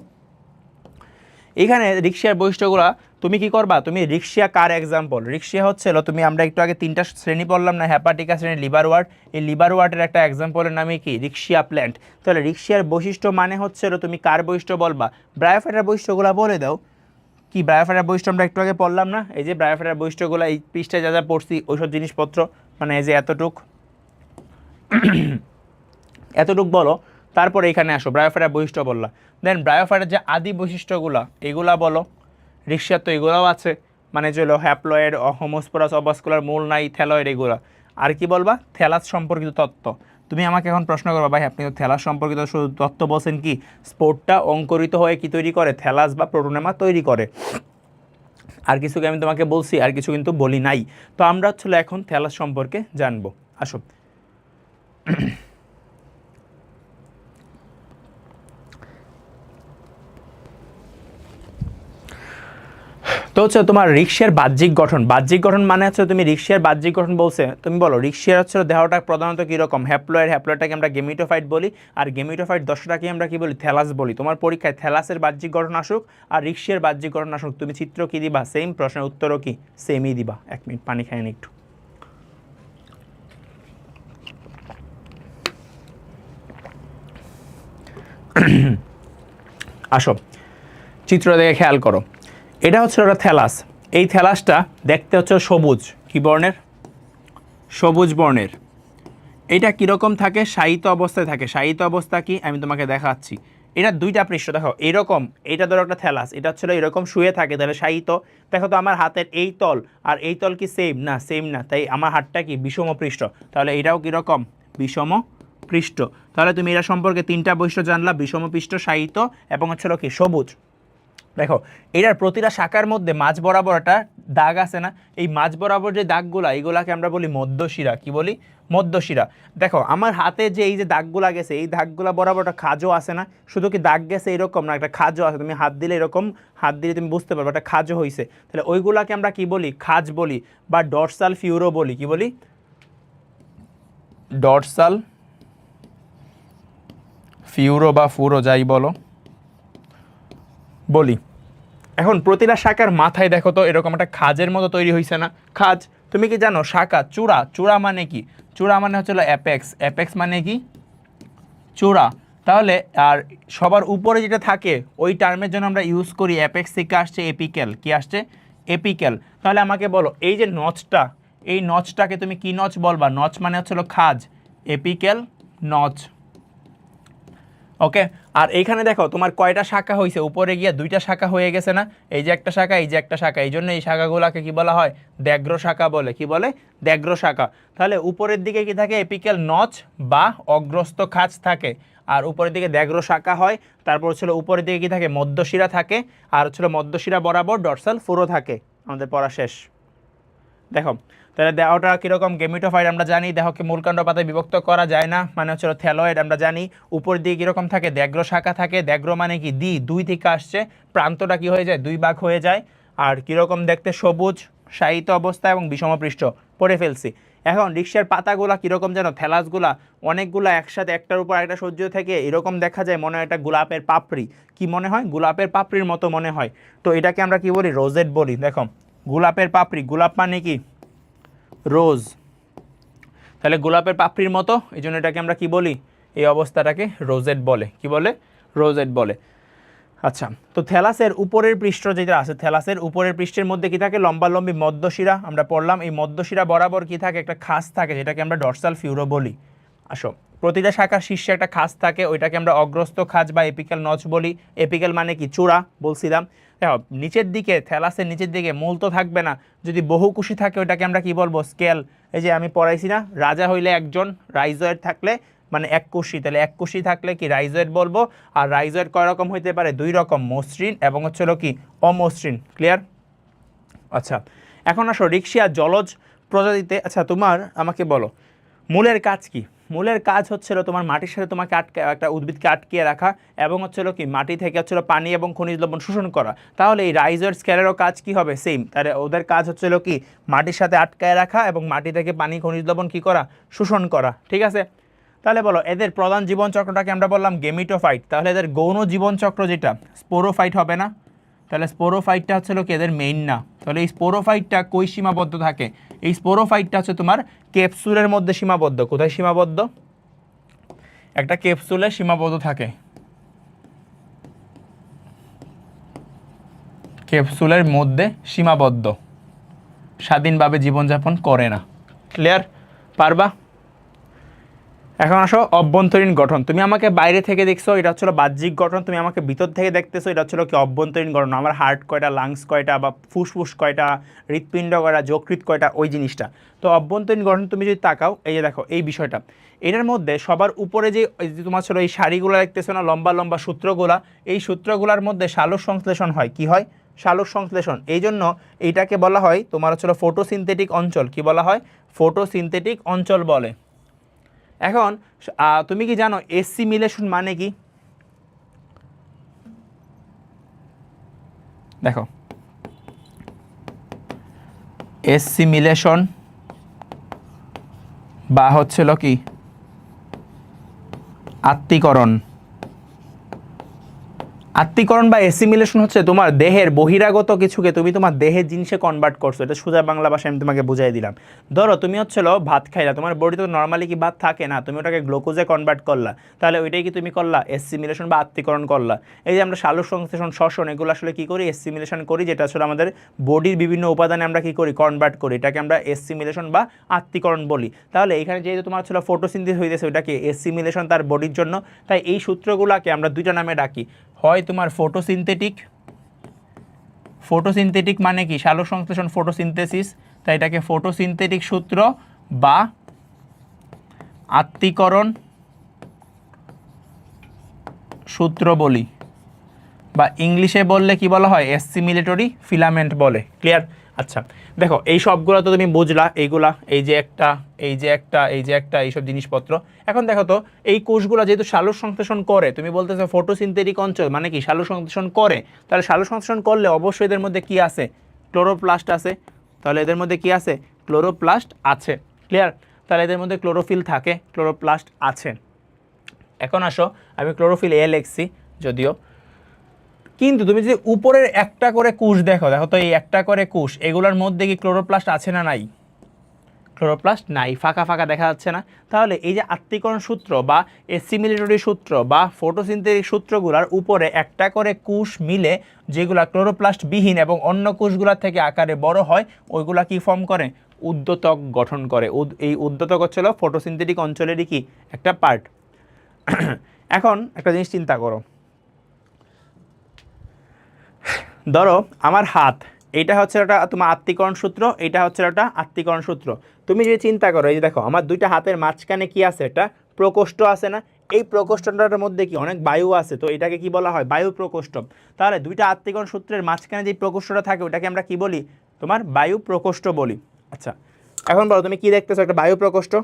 এখানে রিকশার বৈশিষ্ট্যগুলো তুমি কি করবা? তুমি রিকশা কার এক্সাম্পল? রিকশা হচ্ছিল তুমি, আমরা একটু আগে 3টা শ্রেণী পড়লাম না, হ্যাপাটিকা শ্রেণী, লিভার ওয়ার্ড, এই লিভার ওয়ার্ডের একটা এক্সাম্পলের নামে কি? রিকশা প্ল্যান্ট। তাহলে রিকশার বৈশিষ্ট্য মানে হচ্ছিল তুমি কার বৈশিষ্ট্য বলবা? ব্রায়োফাইটার বৈশিষ্ট্যগুলো বলে দাও। কি ব্রায়োফাইটার বৈশিষ্ট্য আমরা একটু আগে পড়লাম না, এই যে ব্রায়োফাইটার বৈশিষ্ট্যগুলো এই পৃষ্ঠায় যা যা পড়ছি ওইসব জিনিসপত্র, মানে এই যে এতটুক বলো। তারপরে এখানে আসো, ব্রায়োফাইটার বৈশিষ্ট্য বললা, দেন ব্রায়োফাইটার যে আদি বৈশিষ্ট্যগুলো এগুলা বলো। রিকশার তো এগুলোও আছে, মানে যে হলো হ্যাপ্লয়েড, হোমোস্পোরাস, অবাস্কুলার, মূল নাই, থ্যালয়েড, এগুলো। আর কি বলবা? থ্যালাস সম্পর্কিত তত্ত্ব। তুমি আমাকে এখন প্রশ্ন করবা, ভাই আপনি তো থ্যালাস সম্পর্কিত শুধু তত্ত্ব বলছেন, কি স্পোর্টটা অঙ্কুরিত হয়ে কি তৈরি করে? থ্যালাস বা প্রোটোনেমা তৈরি করে। আর কিছু আমি তোমাকে বলছি, আর কিছু কিন্তু বলি নাই। তো আমরা হচ্ছিল এখন থ্যালাস সম্পর্কে জানবো। আসো তো হচ্ছে তোমার রিক্সের বাহ্যিক গঠন মানে হচ্ছে তুমি রিক্সের বাহ্যিক গঠন বলছে, তুমি বলো রিক্সের হচ্ছে দেহটা প্রধানত কীরকম, হ্যাপ্লয়েডটাকে আমরা গেমিটোফাইট বলি, আর গেমিটোফাইট দশটাকে আমরা কি বলি, থ্যালাস বলি। তোমার পরীক্ষায় থ্যালাসের বাহ্যিক গঠন আসুক আর রিক্সের বাহ্যিক গঠন আসুক, তুমি চিত্র কী দিবা, সেম, প্রশ্নের উত্তরও কি সেমই দিবা। 1 মিনিট পানি খাই নি একটু। আসো চিত্র দেখে খেয়াল করো, এটা হচ্ছে একটা থ্যালাস। এই থ্যালাসটা দেখতে হচ্ছে সবুজ, কি বর্ণের, সবুজ বর্ণের। এটা কীরকম থাকে, শায়িত অবস্থায় থাকে। শায়িত অবস্থা কি আমি তোমাকে দেখাচ্ছি। এটা দুইটা পৃষ্ঠ দেখো এরকম, এটা ধরো একটা থ্যালাস, এটা হচ্ছে এরকম শুয়ে থাকে, তাহলে শায়িত। দেখো তো আমার হাতের এই তল আর এই তল কি সেম না, সেম না, তাই আমার হাতটা কি বিষম পৃষ্ঠ, তাহলে এটাও কীরকম বিষম পৃষ্ঠ। তাহলে তুমি এটা সম্পর্কে 3টা বৈশিষ্ট্য জানলা, বিষম পৃষ্ঠ, শায়িত এবং হচ্ছে কি সবুজ। দেখো এটার প্রতিটা শাখার মধ্যে মাঝ বরাবর একটা দাগ আছে না, এই মাঝ বরাবর যে দাগগুলা এইগুলাকে আমরা বলি মধ্যশিরা, কি বলি, মধ্যশিরা। দেখো আমার হাতে যে এই যে দাগগুলা গেছে, এই দাগগুলা বরাবর একটা খাজও আছে না, শুধু কি দাগ গেছে এরকম না, একটা খাজও আছে, তুমি হাত দিলে এরকম, হাত দিলে তুমি বুঝতে পারবে একটা খাজও হয়েছে, তাহলে ওইগুলাকে আমরা কি বলি, খাজ বলি বা ডরসাল ফিউরো বলি, কি বলি, ডরসাল ফিউরো বা ফুরো যাই বলো বলি। এখন প্রতিটা শাখার মাথায় দেখো তো এরকম একটা খাজের মতো তৈরি হয়েছে না, খাজ। তুমি কি জানো শাখা, চূড়া, চূড়া মানে কি, চূড়া মানে হচ্ছে অ্যাপেক্স, অ্যাপেক্স মানে কি চূড়া। তাহলে আর সবার উপরে যেটা থাকে ওই টার্মের জন্য আমরা ইউজ করি অ্যাপেক্স থেকে আসছে এপিক্যাল, কি আসছে এপিক্যাল। তাহলে আমাকে বলো এই যে নচটা, এই নচটাকে তুমি কি নচ বলবা, নচ মানে হচ্ছে খাজ, এপিক্যাল নচ। ওকে, আর এইখানে দেখো তোমার কয়টা শাখা হয়েছে, উপরে গিয়ে 2টা শাখা হয়ে গেছে না, এই যে একটা শাখা, এই যে একটা শাখা, এই জন্য এই শাখাগুলোকে কি বলা হয়, দ্যাগ্র শাখা বলে, কি বলে, দ্যাগ্র শাখা। তাহলে উপরের দিকে কি থাকে, এপিক্যাল নচ বা অগ্রস্ত খাজ থাকে, আর উপরের দিকে দ্যাগ্র শাখা হয়। তারপর হচ্ছিল উপরের দিকে কি থাকে, মধ্যশিরা থাকে, আর হচ্ছিল মধ্যশিরা বরাবর ডরসাল ফুরো থাকে। আমাদের পড়া শেষ। দেখো তাহলে দেহটা কীরকম, গেমিটোফাইট আমরা জানি, দেহকে মূলকাণ্ড পাতায় বিভক্ত করা যায় না, মানে হচ্ছে থ্যালয়েড আমরা জানি। উপর দিয়ে কীরকম থাকে, দ্যাগ্র শাখা থাকে, দ্যাগ্র মানে কি দুই থেকে আসছে, প্রান্তটা কি হয়ে যায়, 2 ভাগ হয়ে যায়। আর কীরকম দেখতে, সবুজ, শায়িত অবস্থা এবং বিষমপৃষ্ঠ, পড়ে ফেলছি। এখন রিক্সার পাতাগুলা কীরকম যেন, থ্যালাসগুলা অনেকগুলো একসাথে একটার উপর একটা সহ্য থেকে এরকম দেখা যায়, মনে হয় একটা গোলাপের পাপড়ি, কি মনে হয়, গোলাপের পাপড়ির মতো মনে হয়। তো এটাকে আমরা কি বলি, রোজেট বলি। দেখো গোলাপের পাপড়ি, গোলাপ মানে কি রোজ, তাহলে গোলাপের পাপড়ির মতো, এই জন্য এটাকে আমরা কি বলি, এই অবস্থাটাকে রোজেট বলে, কি বলে, রোজেট বলে। আচ্ছা, তো থ্যালাসের উপরের পৃষ্ঠ যেটা আছে, থ্যালাসের উপরের পৃষ্ঠের মধ্যে কি থাকে, লম্বালম্বি মধ্যশিরা আমরা পড়লাম, এই মধ্যশিরা বরাবর কি থাকে, একটা খাস থাকে, যেটাকে আমরা ডরসাল ফিউরো বলি। আসো প্রতিটা শাখার শীর্ষে একটা খাস থাকে, ওইটাকে আমরা অগ্রস্ত খাজ বা এপিক্যাল নচ বলি। এপিক্যাল মানে কি চূড়া বলছিলাম। দেখো নিচের দিকে, থ্যালাসের নিচের দিকে মূল তো থাকবে না, যদি বহুকুশি থাকে ওইটাকে আমরা কি বলবো, স্কেল। এই যে আমি পড়াইছি না, রাজা হইলে একজন, রাইজয়েড থাকলে মানে এককোষী, তাহলে এককোষী থাকলে কি রাইজয়েড বলবো। আর রাইজয়েড কয় রকম হইতে পারে, 2 রকম, মসৃণ এবং হচ্ছে কি অমসৃণ। ক্লিয়ার? আচ্ছা এখন আসো রিক্সিয়া জলজ প্রজাতিতে। আচ্ছা তোমার আমাকে বলো মূলের কাজ কি। মূলের কাজ হচ্ছিল তোমার মাটির সাথে তোমাকে একটা উদ্ভিদকে আটকিয়ে রাখা এবং হচ্ছিল কি মাটি থেকে হচ্ছিল পানি এবং খনিজ লবণ শোষণ করা। তাহলে এই রাইজয়েড স্কেলেরও কাজ কি হবে, সেম। তাহলে ওদের কাজ হচ্ছিল কি মাটির সাথে আটকায় রাখা এবং মাটি থেকে পানি খনিজ লবণ কি করা, শোষণ করা। ঠিক আছে, তাহলে বলো এদের প্রধান জীবনচক্রটাকে আমরা বললাম গেমিটোফাইট, তাহলে এদের গৌণ জীবনচক্র যেটা স্পোরোফাইট হবে না। তাহলে স্পোরোফাইটটা হচ্ছিল কি এদের মেইন না, তাহলে এই স্পোরোফাইটটা কই সীমাবদ্ধ থাকে, এই স্পোরোফাইটটা হচ্ছে তোমার ক্যাপসুলের মধ্যে সীমাবদ্ধ। কোথায় সীমাবদ্ধ, একটা ক্যাপসুলে সীমাবদ্ধ থাকে, ক্যাপসুলের মধ্যে সীমাবদ্ধ, স্বাধীনভাবে জীবনযাপন করে না। ক্লিয়ার? পারবা? এখন আসো অভ্যন্তরীণ গঠন। তুমি আমাকে বাইরে থেকে দেখছো, এটা হচ্ছিল বাহ্যিক গঠন, তুমি আমাকে ভিতর থেকে দেখতেছো, এটা হচ্ছিল কি অভ্যন্তরীণ গঠন। আমার হার্ট কয়টা, লাংস কয়টা, বা ফুসফুস কয়টা, হৃৎপিণ্ড কয়টা, যকৃৎ কয়টা, ওই জিনিসটা। তো অভ্যন্তরীণ গঠন তুমি যদি তাকাও, এই যে দেখো এই বিষয়টা, এটার মধ্যে সবার উপরে যে তোমার ছিল এই সারিগুলো দেখতেছো না, লম্বা লম্বা সূত্রগুলা, এই সূত্রগুলোর মধ্যে সালোক সংশ্লেষণ হয়। কি হয়? সালোক সংশ্লেষণ। এই জন্য এইটাকে বলা হয় তোমার হচ্ছিল ফটোসিনথেটিক অঞ্চল। কি বলা হয়? ফটোসিনথেটিক অঞ্চল বলে। এখন তুমি কি জানো এসিমিলেশন মানে কি? দেখো এসিমিলেশন বা হচ্ছিল কি আত্তীকরণ। আত্তীকরণ বা এসিমিলেশন হচ্ছে তোমার দেহের বহিরাগত কিছুকে তুমি তোমার দেহের জিনিসে কনভার্ট করছো। এটা সোজা বাংলা ভাষায় আমি তোমাকে বুঝাই দিলাম। ধরো তুমি হচ্ছিল ভাত খাইলা, তোমার বডিতে তো নর্মালি কি ভাত থাকে না, তুমি ওটাকে গ্লুকোজে কনভার্ট করলা, তাহলে ওইটাই কি তুমি করলা এসিমিলেশন বা আত্তীকরণ করলা। এই যে আমরা সালোক সংশ্লেষণ, শ্বসন, এগুলো আসলে কি করি এসিমিলেশন করি, যেটা আসলে আমাদের বডির বিভিন্ন উপাদানে আমরা কি করি কনভার্ট করি, এটাকে আমরা এসিমিলেশন বা আত্তীকরণ বলি। তাহলে এখানে যেহেতু তোমার ছিল ফটোসিনথেসিস হইতেছে, ওইটাকে এসিমিলেশন তার বডির জন্য, তাই এই সূত্রগুলোকে আমরা দুইটা নামে ডাকি, হয় তোমার ফটোসিনথেটিক, ফটোসিনথেটিক মানে কি সালোক সংশ্লেষণ ফটোসিনথেসিস, তাই এটাকে ফটোসিনথেটিক সূত্র বা আত্তীকরণ সূত্র বলি, বা ইংলিশে বললে কি বলা হয় অ্যাসিমিলেটরি ফিলামেন্ট বলে। ক্লিয়ার? আচ্ছা দেখো এই সবগুলো তো তুমি বুঝলা, এইগুলা এই যে একটা এই যে একটা এই যে একটা এইসব জিনিসপত্র। এখন দেখো তো এই কোষগুলো যেহেতু সালোক সংশ্লেষণ করে, তুমি বলতেছো ফটোসিনথেটিক অঞ্চল মানে কি সালোক সংশ্লেষণ করে, তাহলে সালোক সংশ্লেষণ করলে অবশ্যই এদের মধ্যে কি আছে ক্লোরোপ্লাস্ট আছে, তাহলে এদের মধ্যে কি আছে ক্লোরোপ্লাস্ট আছে। ক্লিয়ার? তাহলে এদের মধ্যে ক্লোরোফিল থাকে, ক্লোরোপ্লাস্ট আছে। এখন আসো আমি ক্লোরোফিল এ লিখছি যদিও, কিন্তু তুমি যদি উপরের একটা করে কোষ দেখো, দেখো তো এই একটা করে কোষ, এগুলোর মধ্যে কি ক্লোরোপ্লাস্ট আছে না নাই? ক্লোরোপ্লাস্ট নাই, ফাঁকা ফাঁকা দেখা যাচ্ছে না। তাহলে এই যে আত্তীকরণ সূত্র বা এসিমিলেটরি সূত্র বা ফটোসিনথেটিক সূত্রগুলোর উপরে একটা করে কোষ মিলে যেগুলা ক্লোরোপ্লাস্ট বিহীন এবং অন্য কোষগুলোর থেকে আকারে বড় হয়, ওইগুলা কি ফর্ম করে উদ্যোতক গঠন করে। এই উদ্যোতক হচ্ছিল ফটোসিনথেটিক অঞ্চলেরই কি একটা পার্ট। এখন একটা জিনিস চিন্তা করো, ধরো আমার হাত, এইটা হচ্ছে একটা তোমার আত্তীকরণ সূত্র, এইটা হচ্ছে একটা আত্তীকরণ সূত্র। তুমি যদি চিন্তা করো, এই যে দেখো আমার দুইটা হাতের মাঝখানে কি আছে, একটা প্রকোষ্ঠ আছে না, এই প্রকোষ্ঠটার মধ্যে কি অনেক বায়ু আছে, তো এটাকে কি বলা হয় বায়ু প্রকোষ্ঠ। তাহলে দুইটা আত্তীকরণ সূত্রের মাঝখানে যে প্রকোষ্ঠটা থাকে ওটাকে আমরা কি বলি তোমার বায়ু প্রকোষ্ঠ বলি। আচ্ছা এখন বলো তুমি কি দেখতেছো, একটা বায়ু প্রকোষ্ঠ,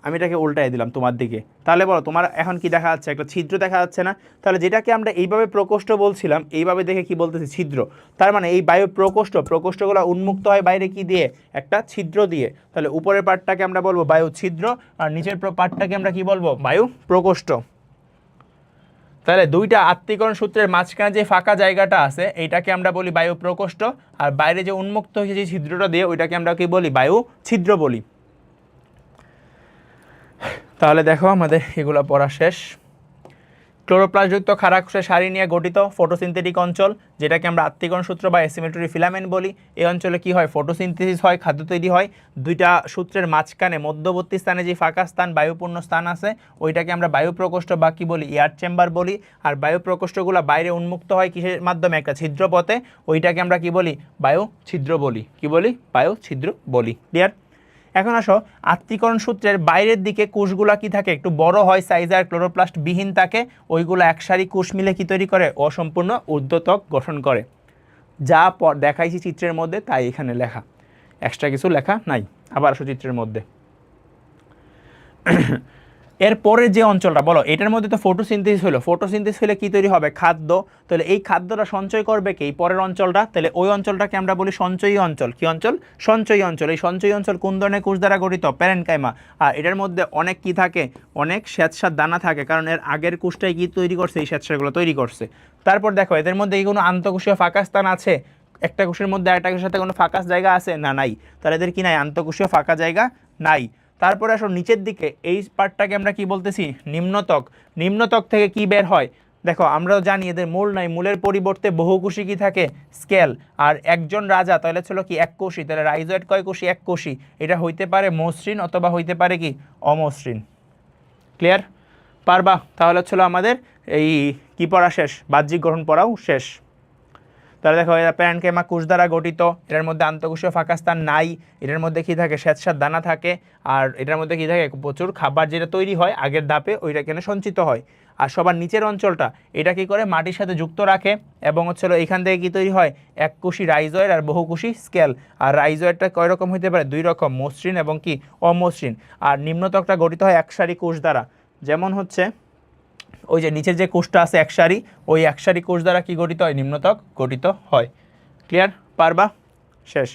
আমি এটাকে উল্টাই দিলাম তোমার দিকে, তাহলে বলো তোমার এখন কি দেখা যাচ্ছে, একটা ছিদ্র দেখা যাচ্ছে না? তাহলে যেটাকে আমরা এইভাবে প্রকোষ্ঠ বলছিলাম, এইভাবে দেখে কি বলতেছি ছিদ্র। তার মানে এই বায়ু প্রকোষ্ঠ, প্রকোষ্ঠগুলো উন্মুক্ত হয় বাইরে কি দিয়ে একটা ছিদ্র দিয়ে, তাহলে উপরের পার্টটাকে আমরা বলবো বায়ু ছিদ্র আর নিচের পার্টটাকে আমরা কি বলবো বায়ু প্রকোষ্ঠ। তাহলে দুইটা আত্তীকরণ সূত্রের মাঝখানে যে ফাঁকা জায়গাটা আছে এইটাকে আমরা বলি বায়ু প্রকোষ্ঠ, আর বাইরে যে উন্মুক্ত হয়েছে যে ছিদ্রটা দিয়ে ওইটাকে আমরা কি বলি বায়ু ছিদ্র বলি। তাহলে দেখো আমাদের এগুলো পড়া শেষ। ক্লোরোপ্লাস্টযুক্ত খাড়া কোষের সারি নিয়ে গঠিত ফটোসিনথেটিক অঞ্চল, যেটাকে আমরা আত্তীকরণ সূত্র বা এসিমেটরি ফিলামেন্ট বলি। এই অঞ্চলে কি হয় ফটোসিনথেসিস হয়, খাদ্য তৈরি হয়। দুইটা সূত্রের মাঝখানে মধ্যবর্তী স্থানে যে ফাঁকা স্থান বায়ুপূর্ণ স্থান আছে ওইটাকে আমরা বায়ু প্রকোষ্ঠ বা কি বলি এয়ার চেম্বার বলি। আর বায়ু প্রকোষ্ঠগুলো বাইরে উন্মুক্ত হয় কিসের মাধ্যমে একটা ছিদ্রপথে, ওইটাকে আমরা কি বলি বায়ু ছিদ্র বলি। কি বলি বায়ু ছিদ্র বলি। ক্লিয়ার? এখন আসো আত্তীকরণ সূত্রের বাইরের দিকে কোষগুলা কি থাকে একটু বড় হয় সাইজে, আর ক্লোরোপ্লাস্ট বিহীন থাকে, ওইগুলো একসারি কোষ মিলে কি তৈরি করে অসম্পূর্ণ ঊর্ধ্বত্বক গঠন করে। যা দেখাইছি চিত্রের মধ্যে তাই এখানে লেখা, এক্সট্রা কিছু লেখা নাই। আবার আসো চিত্রের মধ্যে, এরপরে যে অঞ্চলটা বলো, এটার মধ্যে তো ফটোসিনথেসিস হলো, ফটোসিনথেসিস হলে কি তৈরি হবে খাদ্য, তাহলে এই খাদ্যটা সঞ্চয় করবে কি এই পরের অঞ্চলটা, তাহলে ওই অঞ্চলটাকে আমরা বলি সঞ্চয়ী অঞ্চল। কি অঞ্চল? সঞ্চয়ী অঞ্চল। এই সঞ্চয়ী অঞ্চল কোন ধরনের কোষ দ্বারা গঠিত? প্যারেনকাইমা। আর এটার মধ্যে অনেক কি থাকে অনেক শ্বেতসার দানা থাকে, কারণ এর আগের কোষটাই কি তৈরি করছে এই শ্বেতসারগুলো তৈরি করছে। তারপর দেখো এদের মধ্যে কি কোনো আন্তঃকোষীয় ফাঁকা স্থান আছে? একটা কোষের মধ্যে আরেকটা কোষের সাথে কোনো ফাঁকা জায়গা আছে না? নাই। তাহলে এদের কি নাই আন্তঃকোষীয় ফাঁকা জায়গা নাই। তারপরে আসো নিচের দিকে এই পার্টটাকে আমরা কি বলতেছি নিম্নত্বক। নিম্নত্বক থেকে কি বের হয় দেখো, আমরাও জানি এদের মূল নাই, মূলের পরিবর্তে বহুকোষী কি থাকে স্কেল। আর একজন রাজা তাহলে ছিল কি এক কোষী, তাহলে রাইজয়েড কয় কোষী? এক কোষী। এটা হইতে পারে মসৃণ অথবা হইতে পারে কি অমসৃণ। ক্লিয়ার? পারবা? তাহলে ছিল আমাদের এই কি পড়া শেষ, বাহ্যিক গঠন পড়াও শেষ। তাহলে দেখো এরা প্যারেনকাইমা কোষ দ্বারা গঠিত, এটার মধ্যে আন্তঃকোষীয় ফাঁকা স্থান নাই, এটার মধ্যে কি থাকে শ্বেতসার দানা থাকে, আর এটার মধ্যে কি থাকে প্রচুর খাবার যেটা তৈরি হয় আগের ধাপে ওইটা কেন সঞ্চিত হয়। আর সবার নিচের অঞ্চলটা এটা কি করে মাটির সাথে যুক্ত রাখে, এবং হচ্ছিল এখান থেকে কি তৈরি হয় এককোষী রাইজয়েড আর বহুকোষী স্কেল। আর রাইজয়েডটা কয় রকম হইতে পারে? দুই রকম, মসৃণ এবং কি অমসৃণ। আর নিম্নত্বকটা গঠিত হয় একসারি কোষ দ্বারা, যেমন হচ্ছে ওই যে নিচের যে কোষটা আছে একসারি, ওই একসারি কোষ দ্বারা কি গঠিত হয় নিম্নত্বক গঠিত হয়। ক্লিয়ার? পারবা? শেষ।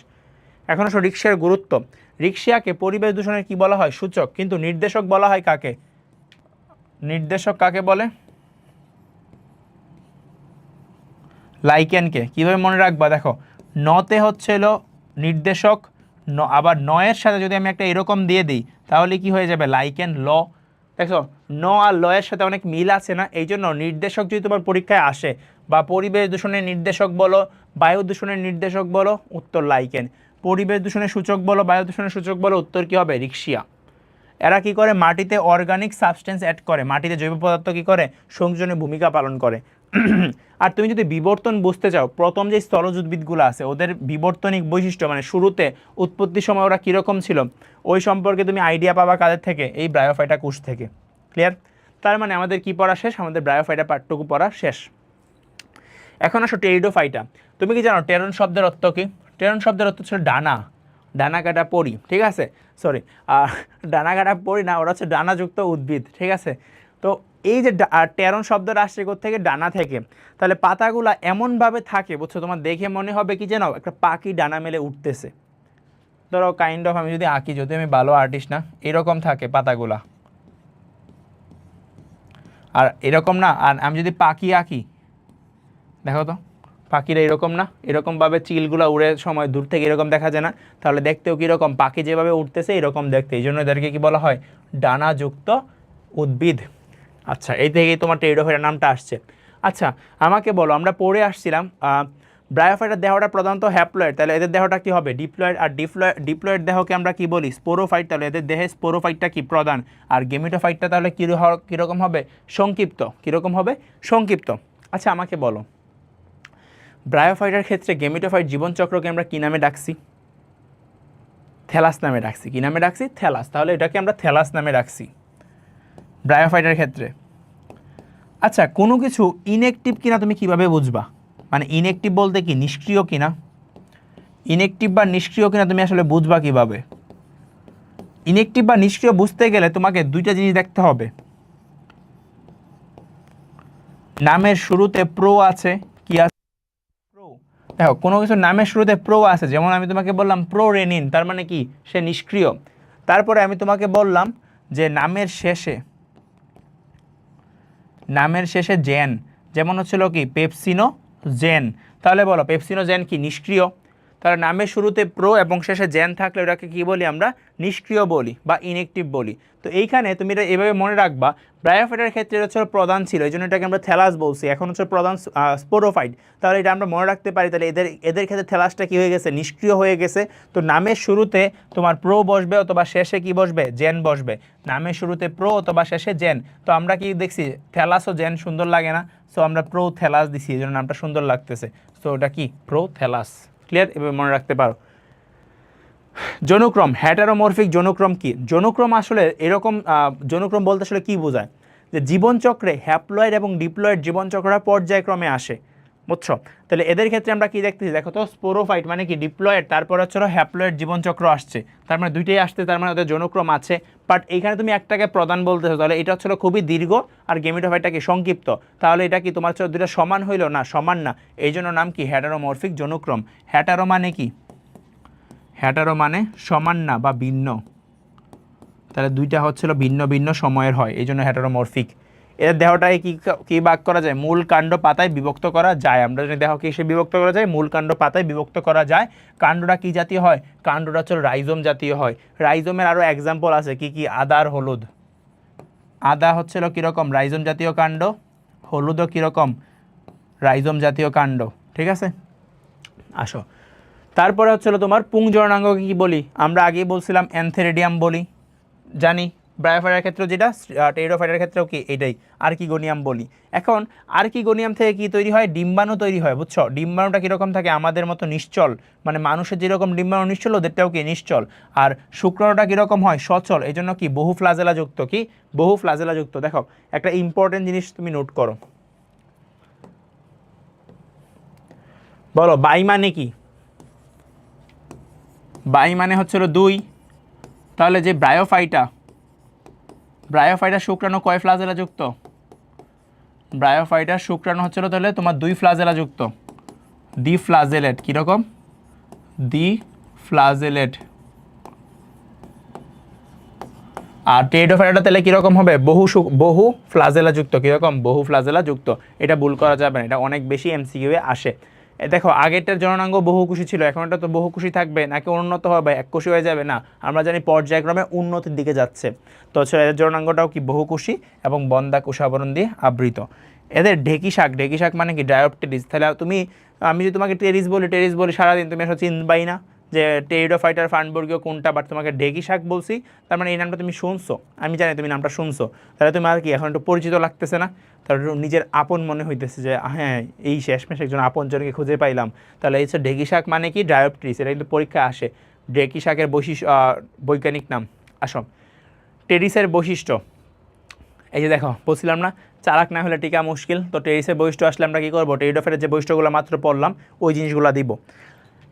এখন আসো রিক্সার গুরুত্ব। রিক্সাকে পরিবেশ দূষণের কি বলা হয়? সূচক। কিন্তু নির্দেশক বলা হয় কাকে? নির্দেশক কাকে বলে? লাইকেনকে। কিভাবে মনে রাখবা? দেখো, নতে হচ্ছে হলো নির্দেশক, আবার নয়ের সাথে যদি আমি একটা এরকম দিয়ে দিই তাহলে কি হয়ে যাবে? লাইকেন ল। দেখো, ন আর ল এর সাথে অনেক মিল আছে না? এই জন্য নির্দেশক যদি তোমার পরীক্ষায় আসে, বা পরিবেশ দূষণের নির্দেশক বলো, বায়ু দূষণের নির্দেশক বলো, উত্তর লাইকেন। পরিবেশ দূষণের সূচক বলো, বায়ু দূষণের সূচক বলো, উত্তর কি হবে? রিক্সিয়া। এরা কি করে? মাটিতে অর্গানিক সাবস্টেন্স অ্যাড করে, মাটিতে জৈব পদার্থ কি করে? সংযোজনে ভূমিকা পালন করে। আর তুমি যদি বিবর্তন বুঝতে চাও, প্রথম যে স্থলজ উদ্ভিদগুলো আছে ওদের বিবর্তনিক বৈশিষ্ট্য, মানে শুরুতে উৎপত্তির সময় ওরা কীরকম ছিল, ওই সম্পর্কে তুমি আইডিয়া পাবা কাদের থেকে? এই ব্রায়োফাইটা কোষ থেকে। ক্লিয়ার? তার মানে আমাদের কি পড়া শেষ? আমাদের ব্রায়োফাইটা পার্টটুকু পড়া শেষ। এখন আসো টেরিডোফাইটা। তুমি কি জানো টেরন শব্দের অর্থ কি? টেরন শব্দের অর্থ ছিল ডানা, ডানা কাটা পরি, ঠিক আছে? সরি, ডানা কাটা পরি না, ওরা হচ্ছে ডানাযুক্ত উদ্ভিদ, ঠিক আছে? তো এই যে টেরন শব্দটা আসছে থেকে? ডানা থেকে। তাহলে পাতাগুলা এমনভাবে থাকে, বুঝছো, তোমার দেখে মনে হবে কি যেন একটা পাখি ডানা মেলে উঠতেছে। ধরো কাইন্ড অফ, আমি যদি আঁকি, যদি আমি ভালো আর্টিস্ট না, এরকম থাকে পাতাগুলা, আর এরকম না। আর আমি যদি পাখি আঁকি, দেখো তো পাখিরা এরকম না, এরকমভাবে চিলগুলো উড়ে সময় দূর থেকে এরকম দেখা যায় না? তাহলে দেখতেও কীরকম? পাখি যেভাবে উঠতেছে এরকম দেখতে, এই জন্য এদেরকে কী বলা হয়? ডানাযুক্ত উদ্ভিদ। আচ্ছা, এই থেকেই তোমার টেরিডোফাইটার নামটা আসছে। আচ্ছা, আমাকে বলো, আমরা পড়ে আসছিলাম ব্রায়োফাইটার দেহটা প্রধানত হ্যাপ্লয়েড, তাহলে এদের দেহটা কি হবে? ডিপ্লয়েড। আর ডিপ্লয়েড দেহকে আমরা কি বলি? স্পোরোফাইট। তাহলে এদের দেহে স্পোরোফাইটটা কি? প্রধান। আর গেমিটোফাইটটা তাহলে কীরকম হবে? সংক্ষিপ্ত। কীরকম হবে? সংক্ষিপ্ত। আচ্ছা, আমাকে বলো, ব্রায়োফাইটার ক্ষেত্রে গেমিটোফাইট জীবনচক্রকে আমরা কী নামে ডাকছি? থ্যালাস নামে ডাকছি। কী নামে ডাকছি? থ্যালাস। তাহলে এটাকে আমরা থ্যালাস নামে ডাকছি ব্রায়োফাইটার ক্ষেত্রে। আচ্ছা, কোনো কিছু ইনঅ্যাক্টিভ কিনা তুমি কিভাবে বুঝবা? মানে ইনঅ্যাক্টিভ বলতে কি? নিষ্ক্রিয় কিনা? ইনঅ্যাক্টিভ বা নিষ্ক্রিয় কিনা তুমি আসলে বুঝবা কিভাবে? ইনঅ্যাক্টিভ বা নিষ্ক্রিয় বুঝতে গেলে তোমাকে দুইটা জিনিস দেখতে হবে। নামের শুরুতে প্রো আছে, কি আছে? প্রো। দেখো, কোনো কিছু নামের শুরুতে প্রো আছে, যেমন আমি তোমাকে বললাম প্রোরেনিন, তার মানে কি? সে নিষ্ক্রিয়। তারপরে আমি তোমাকে বললাম যে নামের শেষে জেন, যেমন হচ্ছিল কি? পেপসিনো জেন। তাহলে বলো, পেপসিনো জেন কি? নিষ্ক্রিয়। তাহলে নামের শুরুতে প্রো এবং শেষে জেন থাকলে ওটাকে কি বলি আমরা? নিষ্ক্রিয় বলি বা ইনঅ্যাক্টিভ বলি। তো এইখানে তুমি এটা এভাবে মনে রাখবা, ব্রায়োফাইটার ক্ষেত্রে এটা হচ্ছে প্রধান ছিল, এই জন্য এটাকে আমরা থ্যালাস বলছি। এখন হচ্ছে প্রধান স্পোরোফাইট। তাহলে এটা আমরা মনে রাখতে পারি। তাহলে এদের ক্ষেত্রে থ্যালাসটা কি হয়ে গেছে? নিষ্ক্রিয় হয়ে গেছে। তো নামের শুরুতে তোমার প্রো বসবে অথবা শেষে কি বসবে? জেন বসবে। নামের শুরুতে প্রো অথবা শেষে জেন। তো আমরা কি দেখছি? থ্যালাস ও জেন সুন্দর লাগে না? সো আমরা প্রো থ্যালাস দিছি, এই জন্য নামটা সুন্দর লাগতেছে। সো ওটা কি? Pro thallus. ক্লিয়ার? এভাবে মনে রাখতে পারো। জনুক্রম, হ্যাটারোমরফিক জনুক্রম কি? জনুক্রম আসলে এরকম, জনুক্রম বলতে আসলে কী বোঝায়? যে জীবনচক্রে হ্যাপ্লয়েড এবং ডিপ্লয়েড জীবনচক্রটা পর্যায়ক্রমে আসে, বুঝছো? তাহলে এদের ক্ষেত্রে আমরা কি দেখতেছি? দেখো তো, স্পোরোফাইট মানে কি? ডিপ্লয়েড, তারপর হচ্ছে হ্যাপ্লয়েড জীবনচক্র আসছে, তার মানে দুইটাই আসছে, তার মানে ওদের জনুক্রম আছে। বাট এইখানে তুমি একটাকে প্রধান বলতেছো, তাহলে এটা হচ্ছে খুবই দীর্ঘ, আর গেমিটোফাইটটা কি? সংক্ষিপ্ত। তাহলে এটা কি তোমার দুইটা সমান হইলো না? সমান না। এই জন্য নাম কি? হ্যাটারোমরফিক জনুক্রম। হ্যাটারো মানে কি? হ্যাটারো মানে সমান না বা ভিন্ন। তাহলে দুইটা হচ্ছিল ভিন্ন ভিন্ন সময়ের হয়, এই জন্য হ্যাটারোমরফিক। এর দেহটাকে কি ভাগ করা যায়? মূল কাণ্ড পাতায় বিভক্ত করা যায়। আমরা যদি দেহকে এসে বিভক্ত করা যায়, মূল কাণ্ড পাতায় বিভক্ত করা যায়। কাণ্ডটা কি জাতীয় হয়? কাণ্ডটা হচ্ছে রাইজোম জাতীয় হয়। রাইজোমের আরও এক্সাম্পল আছে, কি কি? আদা আর হলুদ। আদা হচ্ছিল কীরকম? রাইজোম জাতীয় কাণ্ড। হলুদও কীরকম? রাইজোম জাতীয় কাণ্ড। ঠিক আছে, আসো। তারপরে হচ্ছিল তোমার পুংজননাঙ্গকে কি বলি? আমরা আগেই বলছিলাম অ্যানথেরিডিয়াম বলি, জানি। ব্রায়োফাইটার ক্ষেত্রে যেটা, টেরিডোফাইটার ক্ষেত্রেও কি এটাই আর্কিগোনিয়াম বলি। এখন আর্কিগোনিয়াম থেকে কি তৈরি হয়? ডিম্বাণু তৈরি হয়, বুঝছো? ডিম্বাণুটা কীরকম থাকে? আমাদের মতো নিশ্চল, মানে মানুষের যেরকম ডিম্বাণু নিশ্চল, ওদেরটাও কি নিশ্চল। আর শুক্রাণুটা কীরকম হয়? সচল, এই জন্য কি? বহু ফ্লাজেলাযুক্ত। কি? বহু ফ্লাজেলাযুক্ত। দেখো, একটা ইম্পর্টেন্ট জিনিস তুমি নোট করো, বলো বাই মানে কি? বাই মানে হচ্ছিল 2। তাহলে যে ব্রায়োফাইটা শুক্রাণু কয় ফ্লাজেলা যুক্ত? ব্রায়োফাইটার শুক্রাণু হচ্ছিল তাহলে তোমার 2 ফ্লাজেলা যুক্ত, দ্বি ফ্লাজেলেট। কীরকম? দ্বি ফ্লাজেলেট। আর টেরিডোফাইটা তাহলে কীরকম হবে? বহু ফ্লাজেলা যুক্ত। কীরকম? বহু ফ্লাজেলা যুক্ত। এটা ভুল করা যাবে না, এটা অনেক বেশি এমসিকিউয়ে আসে। দেখো আগেরটার জননাঙ্গ বহুকুশি ছিল, এখন এটা তো বহুকুশি থাকবে নাকি উন্নত হবে, এককোষী হয়ে যাবে? না, আমরা জানি পর্যায়ক্রমে উন্নতির দিকে যাচ্ছে। তো এদের জননাঙ্গটাও কি বহুকুশি এবং বন্ধা কোষাবরণ দিয়ে আবৃত। এদের ঢেকি শাক মানে কি? ডায়োপটেরিস। তাহলে আমি যদি তোমাকে টেরিস বলি সারাদিন, তুমি আসলে চিনবাই না যে টেরিডোফাইটার ফানবর্গীয় কোনটা, বাট তোমাকে ঢেকি শাক বলছি, তার মানে এই নামটা তুমি শুনছো, আমি জানি তুমি নামটা শুনছো, তাহলে তুমি আর কি এখন একটু পরিচিত লাগতেছে না? তাহলে নিজের আপন মনে হইতেছে যে হ্যাঁ এই শেষমেশ একজন আপনজনকে খুঁজে পাইলাম। তাহলে এই ঢেকি শাক মানে কি? ডায়োপট্রিস। এটা কিন্তু পরীক্ষায় আসে। ঢেকি শাকের বৈজ্ঞানিক নাম। আসো টেরিসের বৈশিষ্ট্য। এই যে দেখো বলছিলাম না চালাক না হলে টিকা মুশকিল। তো টেরিসের বৈশিষ্ট্য আসলে আমরা কী করবো? টেরিডোফাইটের যে বৈশিষ্ট্যগুলো মাত্র পড়লাম ওই জিনিসগুলো দিব।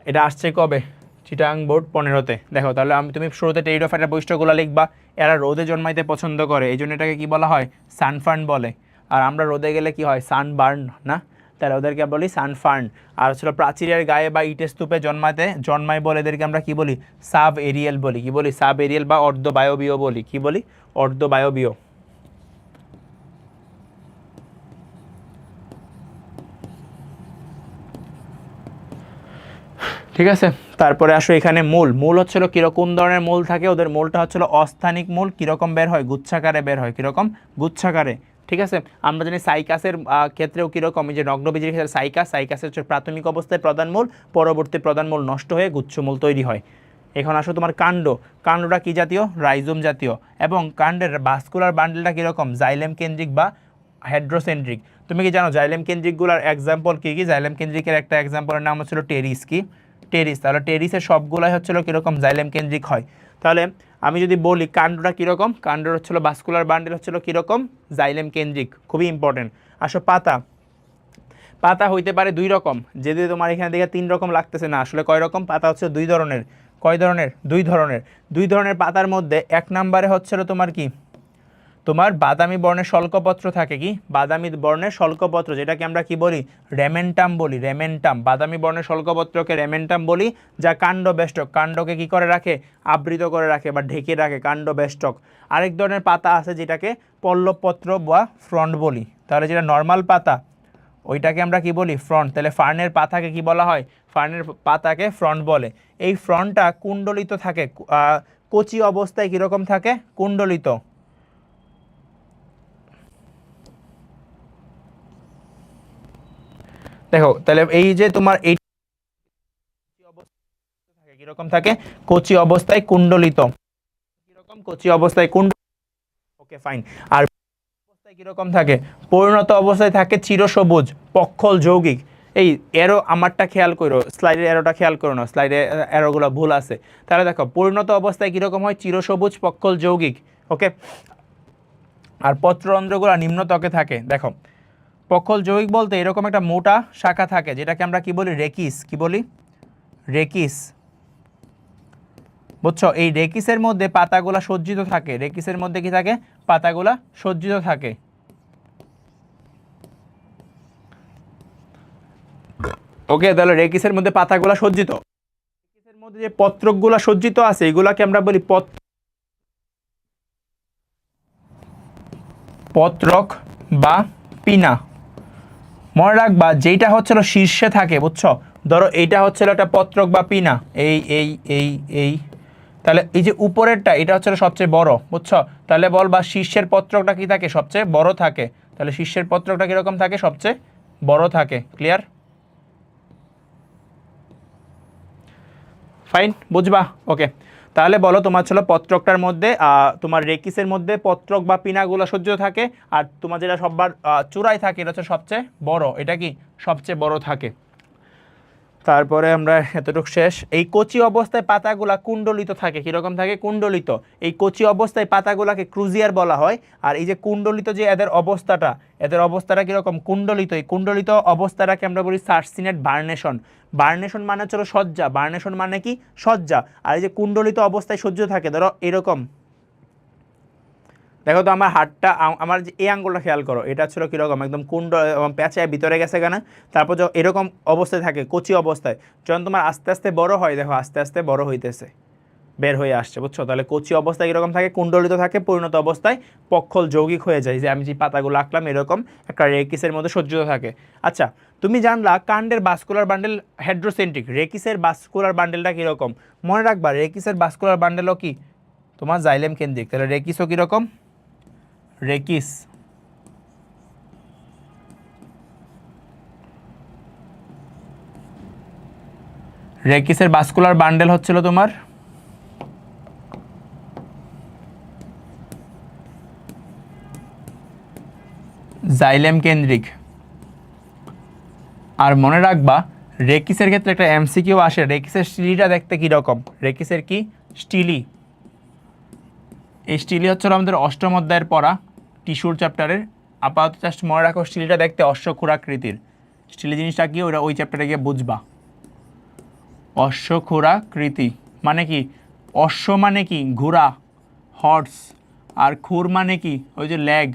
এটা আসছে কবে? চিটাং বোর্ড 15-তে। দেখো তাহলে তুমি শুরুতে টেরিডোফাইটের বৈশিষ্ট্যগুলো লিখবা। এরা রোদে জন্মাইতে পছন্দ করে, এই জন্য এটাকে কী বলা হয়? সানফার্ন বলে। আর আমরা রোদে গেলে কি হয়? সানবার্ন না? তাহলে ওদেরকে বলি সানফার্ন। আর ছিল প্রাচীরের গায়ে বা ইটের স্তূপে জন্মায় বলে এদেরকে আমরা কি বলি? সাব এরিয়াল বলি। কি বলি? সাব এরিয়াল বা অর্ধবায়বীয় বলি। কি বলি? অর্ধবায়বীয়। ঠিক আছে, তারপরে আসো এখানে মূল হচ্ছিল কোন ধরনের মূল থাকে? ওদের মূলটা হচ্ছিল অস্থানিক মূল। কীরকম বের হয়? গুচ্ছাকারে বের হয়। কীরকম? গুচ্ছাকারে। ঠিক আছে, আমরা জানি সাইকাসের ক্ষেত্রেও কীরকম, এই যে নগ্নবীজের ক্ষেত্রে সাইকাসের হচ্ছে প্রাথমিক অবস্থায় প্রধান মূল, পরবর্তী প্রধান মূল নষ্ট হয়ে গুচ্ছমূল তৈরি হয়। এখন আসো তোমার কাণ্ডটা কী জাতীয়? রাইজোম জাতীয়। এবং কাণ্ডের ভাস্কুলার বান্ডেলটা কীরকম? জাইলেম কেন্দ্রিক বা হেড্রোসেন্ট্রিক। তুমি কি জানো জাইলেম কেন্দ্রিকগুলোর এক্সাম্পল কী কী? জাইলেম কেন্দ্রিকের একটা এক্সাম্পলের নাম হচ্ছিল টেরিস। কি? টেরিস। তাহলে টেরিসের সবগুলাই হচ্ছিল কীরকম? জাইলেম কেন্দ্রিক হয়। তাহলে আমি যদি বলি কাণ্ডটা কীরকম, কাণ্ডের হচ্ছিল ভাস্কুলার বান্ডেল হচ্ছিল কীরকম? জাইলেম কেন্দ্রিক। খুবই ইম্পর্টেন্ট। আসো পাতা হইতে পারে দুই রকম। যদি তোমার এখানে দেখে 3 রকম লাগতেছে, না আসলে কয় রকম? পাতা হচ্ছে 2 ধরনের। কয় ধরনের? 2 ধরনের পাতার মধ্যে 1 নম্বরে হচ্ছিল তোমার কি? তোমার বাদামি বর্ণের শল্কপত্র থাকে। কি? বাদামি বর্ণের শল্কপত্র, যেটাকে আমরা কি বলি? রেমেন্টাম বলি। রেমেন্টাম, বাদামি বর্ণের শল্কপত্রকে রেমেন্টাম বলি, যা কাণ্ডবেষ্টক। কাণ্ডকে কি করে রাখে? আবৃত করে রাখে বা ঢেকে রাখে, কাণ্ডবেষ্টক। আরেক ধরনের পাতা আছে যেটাকে পল্লবপত্র বা ফ্রন্ট বলি। তাহলে যেটা নর্মাল পাতা ওইটাকে আমরা কি বলি? ফ্রন্ট। তাহলে ফার্নের পাতাকে কি বলা হয়? ফার্নের পাতাকে ফ্রন্ট বলে। এই ফ্রন্টটা কুণ্ডলিত থাকে, কচি অবস্থায় কীরকম থাকে? কুণ্ডলিত। দেখো তাহলে এই যে তোমার এই কিরকম থাকে? কচি অবস্থায় কুণ্ডলিত। কিরকম? কচি অবস্থায় ওকে ফাইন। আর অবস্থায় কিরকম থাকে? পরিণত অবস্থায় থাকে চিরসবুজ, পক্ষল যৌগিক। এই এরো আমারটা খেয়াল করো, স্লাইডের এরোটা খেয়াল করো না, স্লাইডে এরোগুলো ভুল আছে। তাহলে দেখো পরিণত অবস্থায় কিরকম হয়? চিরসবুজ, পক্ষল যৌগিক। ওকে। আর পত্ররন্ধ্রগুলো নিম্ন ত্বকে থাকে। দেখো পক্ষল যৌগিক বলতে এরকম একটা মোটা শাখা থাকে যেটাকে আমরা কি বলি? রেকিস। কি বলি? রেকিস। বুঝছো? এই রেকিসের মধ্যে পাতাগুলা সজ্জিত থাকে। রেকিসের মধ্যে কি থাকে? পাতাগুলা সজ্জিত থাকে। ওকে, তাহলে রেকিসের মধ্যে পাতাগুলা সজ্জিত। রেকিসের মধ্যে যে পত্রকগুলা সজ্জিত আছে এগুলাকে আমরা বলি পত্রক বা পিনা। মনে রাখবা যেটা হচ্ছিল শীর্ষে থাকে, বুঝছো? ধরো এইটা হচ্ছিল একটা পত্রক বা পিনা, এই তাহলে এই যে উপরেরটা এটা হচ্ছে সবচেয়ে বড়, বুঝছো? তাহলে বলবা শীর্ষের পত্রকটা কি থাকে? সবচেয়ে বড় থাকে। তাহলে শীর্ষের পত্রকটা কিরকম থাকে? সবচেয়ে বড় থাকে। ক্লিয়ার? ফাইন, বুঝবা? ওকে, তাহলে বলো তোমার ছিল পত্রকটার মধ্যে তোমার রেকিসের মধ্যে পত্রক বা পিনাগুলো সজ্জিত থাকে, আর তোমার যেটা সববার চূড়ায় থাকে এটা হচ্ছে সবচেয়ে বড়। এটা কি? সবচেয়ে বড় থাকে। তারপরে আমরা এতটুকু শেষ। এই কচি অবস্থায় পাতাগুলা কুণ্ডলিত থাকে। কীরকম থাকে? কুণ্ডলিত। এই কচি অবস্থায় পাতাগুলাকে ক্রুজিয়ার বলা হয়। আর এই যে কুণ্ডলিত যে এদের অবস্থাটা কীরকম? কুণ্ডলিত। এই কুণ্ডলিত অবস্থাটাকে আমরা বলি সার্সিনেট বার্নেশন। বার্নেশন মানে হচ্ছে সজ্জা। বার্নেশন মানে কি? সজ্জা। আর এই যে কুণ্ডলিত অবস্থায় সজ্জিত থাকে, ধরো এরকম দেখো তো আমার হাতটা, আমার যে এই আঙ্গুলটা খেয়াল করো, এটা ছিল কীরকম একদম কুণ্ড এবং প্যাঁচায় ভিতরে গেছে কেন, তারপর যখন এরকম অবস্থায় থাকে কচি অবস্থায়, যখন তোমার আস্তে আস্তে বড় হয়, দেখো আস্তে আস্তে বড় হইতেছে, বের হয়ে আসছে, বুঝছো? তাহলে কচি অবস্থায় কীরকম থাকে, কুণ্ডলিত থাকে, পরিণত অবস্থায় পক্ষল যৌগিক হয়ে যায়, যে আমি যে পাতাগুলো আঁকলাম এরকম একটা রেকিসের মধ্যে সজ্জিত থাকে। আচ্ছা, তুমি জানলা কাণ্ডের বাস্কুলার বান্ডেল হেড্রোসেন্ট্রিক, রেকিসের বাস্কুলার বান্ডেলটা কীরকম? মনে রাখবা রেকিসের বাস্কুলার বান্ডেলও কি তোমার জাইলেম কেন্দ্রিক, তাহলে রেকিসও কীরকম, রেকিস রেকিসের বাস্কুলার বান্ডেল হচ্ছিল তোমার জাইলেম কেন্দ্রিক। আর মনে রাখবা রেকিসের ক্ষেত্রে একটা এমসিকিউ আসে, রেকিসের স্টিলিটা দেখতে কীরকম, রেকিসের কি স্টিলি, এই স্টিলি হচ্ছে আমাদের অষ্টম অধ্যায়ের পড়া টিস্যুর চ্যাপ্টারের। আপাতত জাস্ট মনে রাখো স্টিলিটা দেখতে অশ্বক্ষুরাকৃতির, স্টিলি জিনিসটা কি ওটা ওই চ্যাপ্টারে গিয়ে বুঝবা। অশ্বক্ষুরাকৃতি মানে কি, অশ্ব মানে কি ঘোড়া, হর্স, আর খুর মানে কি ওই যে লেগ,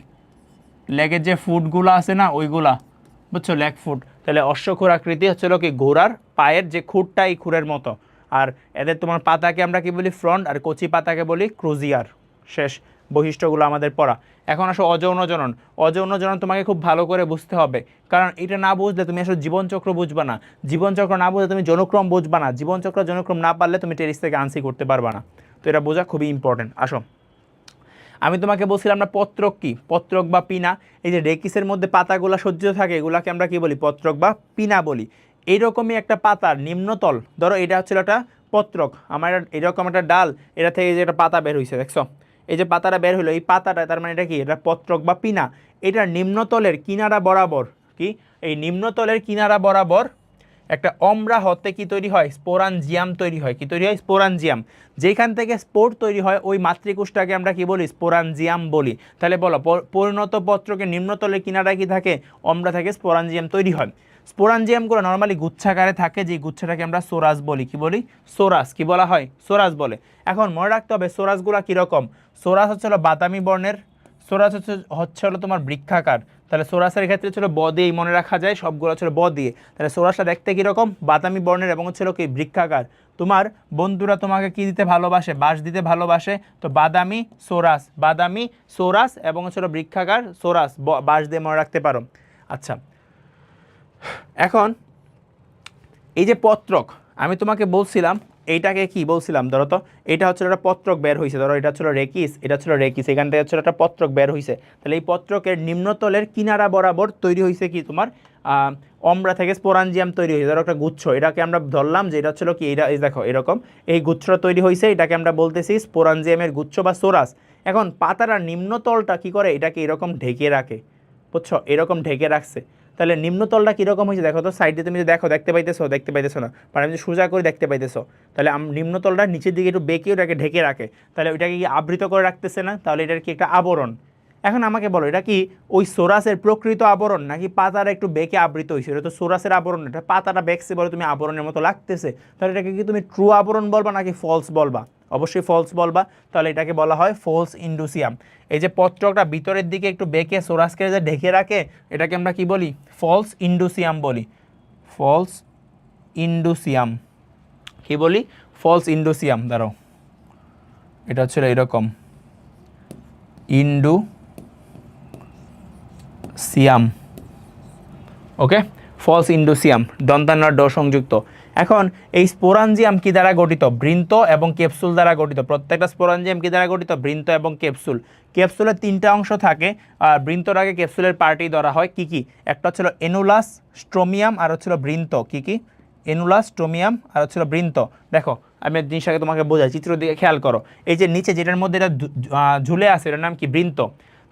লেগের যে ফুটগুলো আছে না ওইগুলা, বুঝছো, লেগ ফুট। তাহলে অশ্বক্ষুরাকৃতি হচ্ছিল কি ঘোড়ার পায়ের যে খুরটা এই খুরের মতো। আর এদের তোমার পাতাকে আমরা কি বলি, ফ্রন্ট, আর কচি পাতাকে বলি ক্রুজিয়ার। শেষ বৈশিষ্ট্যগুলো আমাদের পড়া। এখন আসো অযৌন জনন। অযৌন জনন তোমাকে খুব ভালো করে বুঝতে হবে, কারণ এটা না বুঝলে তুমি আসলে জীবনচক্র বুঝবা না, জীবনচক্র না বুঝলে তুমি জনক্রম বুঝবা না, জীবনচক্র জনক্রম না পারলে তুমি টেরিস থেকে আনসি করতে পারবা না। তো এটা বোঝা খুবই ইম্পর্টেন্ট। আসো, আমি তোমাকে বলছিলাম না পত্রক কি, পত্রক বা পিনা, এই যে রেকিসের মধ্যে পাতাগুলো সজ্জিত থাকে এগুলাকে আমরা কি বলি, পত্রক বা পিনা বলি। এইরকমই একটা পাতার নিম্নতল, ধরো এটা হচ্ছিল একটা পত্রক, আমার এরকম একটা ডাল, এটা থেকে যে একটা পাতা বের হয়েছে, দেখছো এই যে পাতাটা বের হলো, এই পাতাটা তার মানে এটা কি, এটা পত্রক বা পিনা। এটার নিম্নতলের কিনারা বরাবর কি, এই নিম্নতলের কিনারা বরাবর একটা অম্রা হতে কি তৈরি হয়, স্পোরাঞ্জিয়াম তৈরি হয়। কি তৈরি হয়, স্পোরাঞ্জিয়াম। যেখান থেকে স্পোর তৈরি হয় ওই মাতৃকোষটাকে আমরা কি বলি, স্পোরাঞ্জিয়াম বলি। তাহলে বলো পরিণত পত্রকে নিম্নতলের কিনারায় কি থাকে, অম্রা থেকে স্পোরাঞ্জিয়াম তৈরি হয়। স্পোরাঞ্জিয়ামগুলো নর্মালি গুচ্ছাকারে থাকে, যে গুচ্ছটাকে আমরা সোরাস বলি। কি বলি, সোরাস। কি বলা হয়, সোরাস বলে। এখন মনে রাখতে হবে সোরাসগুলো কীরকম, সোরাস হচ্ছে হলো বাদামি বর্ণের, সোরাস হচ্ছে হলো তোমার বৃক্ষাকার। তাহলে সোরাসের ক্ষেত্রে ছিল ব দিয়েই মনে রাখা যায়, সবগুলো ছিল ব দিয়ে। তাহলে সোরাসটা দেখতে কীরকম, বাদামি বর্ণের এবং হচ্ছিল কি বৃক্ষাকার। তোমার বন্ধুরা তোমাকে কি দিতে ভালোবাসে, বাঁশ দিতে ভালোবাসে, তো বাদামি সোরাস, বাদামি সোরাস এবং হচ্ছিল বৃক্ষাকার সোরাস, বাঁশ দিয়ে মনে রাখতে পারো। আচ্ছা, এখন এই যে পত্রক আমি তোমাকে বলছিলাম, এইটাকে কি বলছিলাম, ধরো তো এটা হচ্ছে একটা পত্রক বের হয়েছে, ধরো এটা হচ্ছিল রেকিস, এটা হচ্ছিল রেকিস, এখান থেকে হচ্ছিল একটা পত্রক বের হয়েছে। তাহলে এই পত্রকের নিম্নতলের কিনারা বরাবর তৈরি হয়েছে কি তোমার অম্রা থেকে স্পোরাঞ্জিয়াম তৈরি হয়েছে, ধরো একটা গুচ্ছ, এটাকে আমরা ধরলাম যে এটা হচ্ছিল কি, এটা এই দেখো এরকম এই গুচ্ছটা তৈরি হয়েছে, এটাকে আমরা বলতেছি স্পোরাঞ্জিয়ামের গুচ্ছ বা সোরাস। এখন পাতারা নিম্নতলটা কি করে, এটাকে এরকম ঢেকে রাখে, বুঝছো, এরকম ঢেকে রাখছে। তাহলে নিম্নতলটা কীরকম হয়েছে দেখো তো, সাইডে তুমি যদি দেখো, দেখতে পাইতেছো না, মানে আমি যদি সোজা করে দেখতে পাইতেছো, তাহলে নিম্নতলটা নিচের দিকে একটু বেঁকে ওটাকে ঢেকে রাখে, তাহলে ওইটাকে কি আবৃত করে রাখতেছে না, তাহলে এটার কি একটা আবরণ। এখন আমাকে বলো এটা কি ওই সোরাসের প্রকৃত আবরণ, নাকি পাতাটা একটু বেঁকে আবৃত হয়েছে? এটা তো সোরাসের আবরণ, এটা পাতাটা বেঁকছে বলে তুমি আবরণের মতো লাগতেছে, তাহলে এটাকে কি তুমি ট্রু আবরণ বলবা নাকি ফলস বলবা? অবশ্যই ফলস বলবা। তাহলে এটাকে বলা হয় ফলস ইন্ডুসিয়াম। এই যে পত্রকটা ভিতরের দিকে একটু বেঁকে সোরাসকে যে ঢেকে রাখে, এটাকে আমরা কি বলি, ফলস ইন্ডুসিয়াম বলি, ফলস ইন্ডুসিয়াম। কি বলি, ফলস ইন্ডুসিয়াম। দাঁড়াও, এটা হচ্ছে এরকম ইন্ডুসিয়াম, ওকে, ফলস ইন্ডুসিয়াম, দন্তান্ন ড সংযুক্ত। এখন এই স্পোরাঞ্জিয়াম কি দ্বারা গঠিত, বৃন্ত এবং ক্যাপসুল দ্বারা গঠিত। প্রত্যেকটা স্পোরাঞ্জিয়াম কি দ্বারা গঠিত, বৃন্ত এবং ক্যাপসুল। ক্যাপসুলের তিনটা অংশ থাকে, আর বৃন্তর আগে ক্যাপসুলের পার্টি ধরা হয়। কি কি, একটা হচ্ছিল এনুলাস, স্ট্রোমিয়াম, আর হচ্ছিল বৃন্ত। কি কি, এনুলাস, স্ট্রোমিয়াম, আর হচ্ছিল বৃন্ত। দেখো আমি জিনিসটাকে তোমাকে বোঝাই, চিত্র দিকে খেয়াল করো। এই যে নিচে যেটার মধ্যে এটা ঝুলে আছে, এটার নাম কি, বৃন্ত।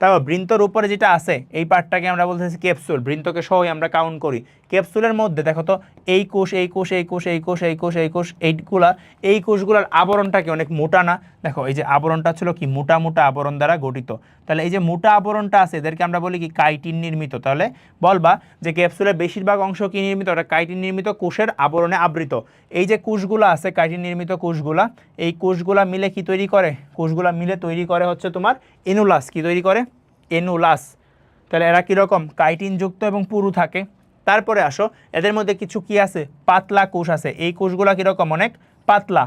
তারপর বৃন্তর উপরে যেটা আছে এই পার্টটাকে আমরা বলতেছি ক্যাপসুল, বৃন্তকে সহই আমরা কাউন্ট করি। ক্যাপসুলের মধ্যে দেখো তো এই কোষ এই কোষ এই কোষ এই কোষ এই কোষ এই কোষ এইগুলা, এই কোষগুলোর আবরণটা কি অনেক মোটা না? দেখো এই যে আবরণটা ছিল কি মোটা মোটা আবরণ দ্বারা গঠিত। তাহলে এই যে মোটা আবরণটা আছে এদেরকে আমরা বলি কি কাইটিন নির্মিত। তাহলে বলবা যে ক্যাপসুলের বেশিরভাগ অংশ কি নির্মিত? ওটা কাইটিন নির্মিত কোষের আবরণে আবৃত। এই যে কোষগুলো আছে কাইটিন নির্মিত কোষগুলা, এই কোষগুলা মিলে কি তৈরি করে? কোষগুলা মিলে তৈরি করে হচ্ছে তোমার এনুলাস। কি তৈরি করে? এনুলাস। তাহলে এরা কীরকম? কাইটিনযুক্ত এবং পুরু থাকে। তারপরে আসো এদের মধ্যে কিছু কি আছে? পাতলা কোষ আছে। এই কোষগুলা কীরকম? অনেক পাতলা।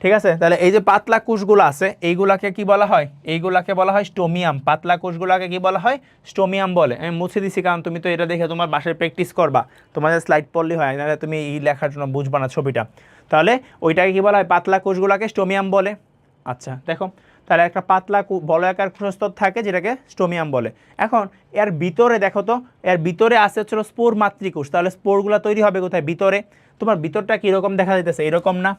ঠিক আছে, তাহলে এই যে পাতলা কোষগুলো আছে এইগুলাকে কি বলা হয়? এইগুলাকে বলা হয় স্টোমিয়াম। পাতলা কোষগুলাকে কি বলা হয়? স্টোমিয়াম বলে। আমি মুছে দিছি কারণ তুমি তো এটা দেখে তোমার বাসায় প্র্যাকটিস করবা, তোমাদের স্লাইড পড়লেই হয় না, তুমি এই লেখার জন্য বুঝবা না ছবিটা। তাহলে ওইটাকে কি বলা হয়? পাতলা কোষগুলাকে স্টোমিয়াম বলে। আচ্ছা দেখো, তাহলে একটা পাতলা বলয়াকার কোষস্তর থাকে যেটাকে স্টোমিয়াম বলে। এখন এর ভিতরে দেখো তো, এর ভিতরে আছে হচ্ছিল স্পোর মাতৃকোষ। তাহলে স্পোরগুলো তৈরি হবে কোথায়? ভিতরে। তোমার ভিতরটা কীরকম দেখা যাইতেছে? এরকম না?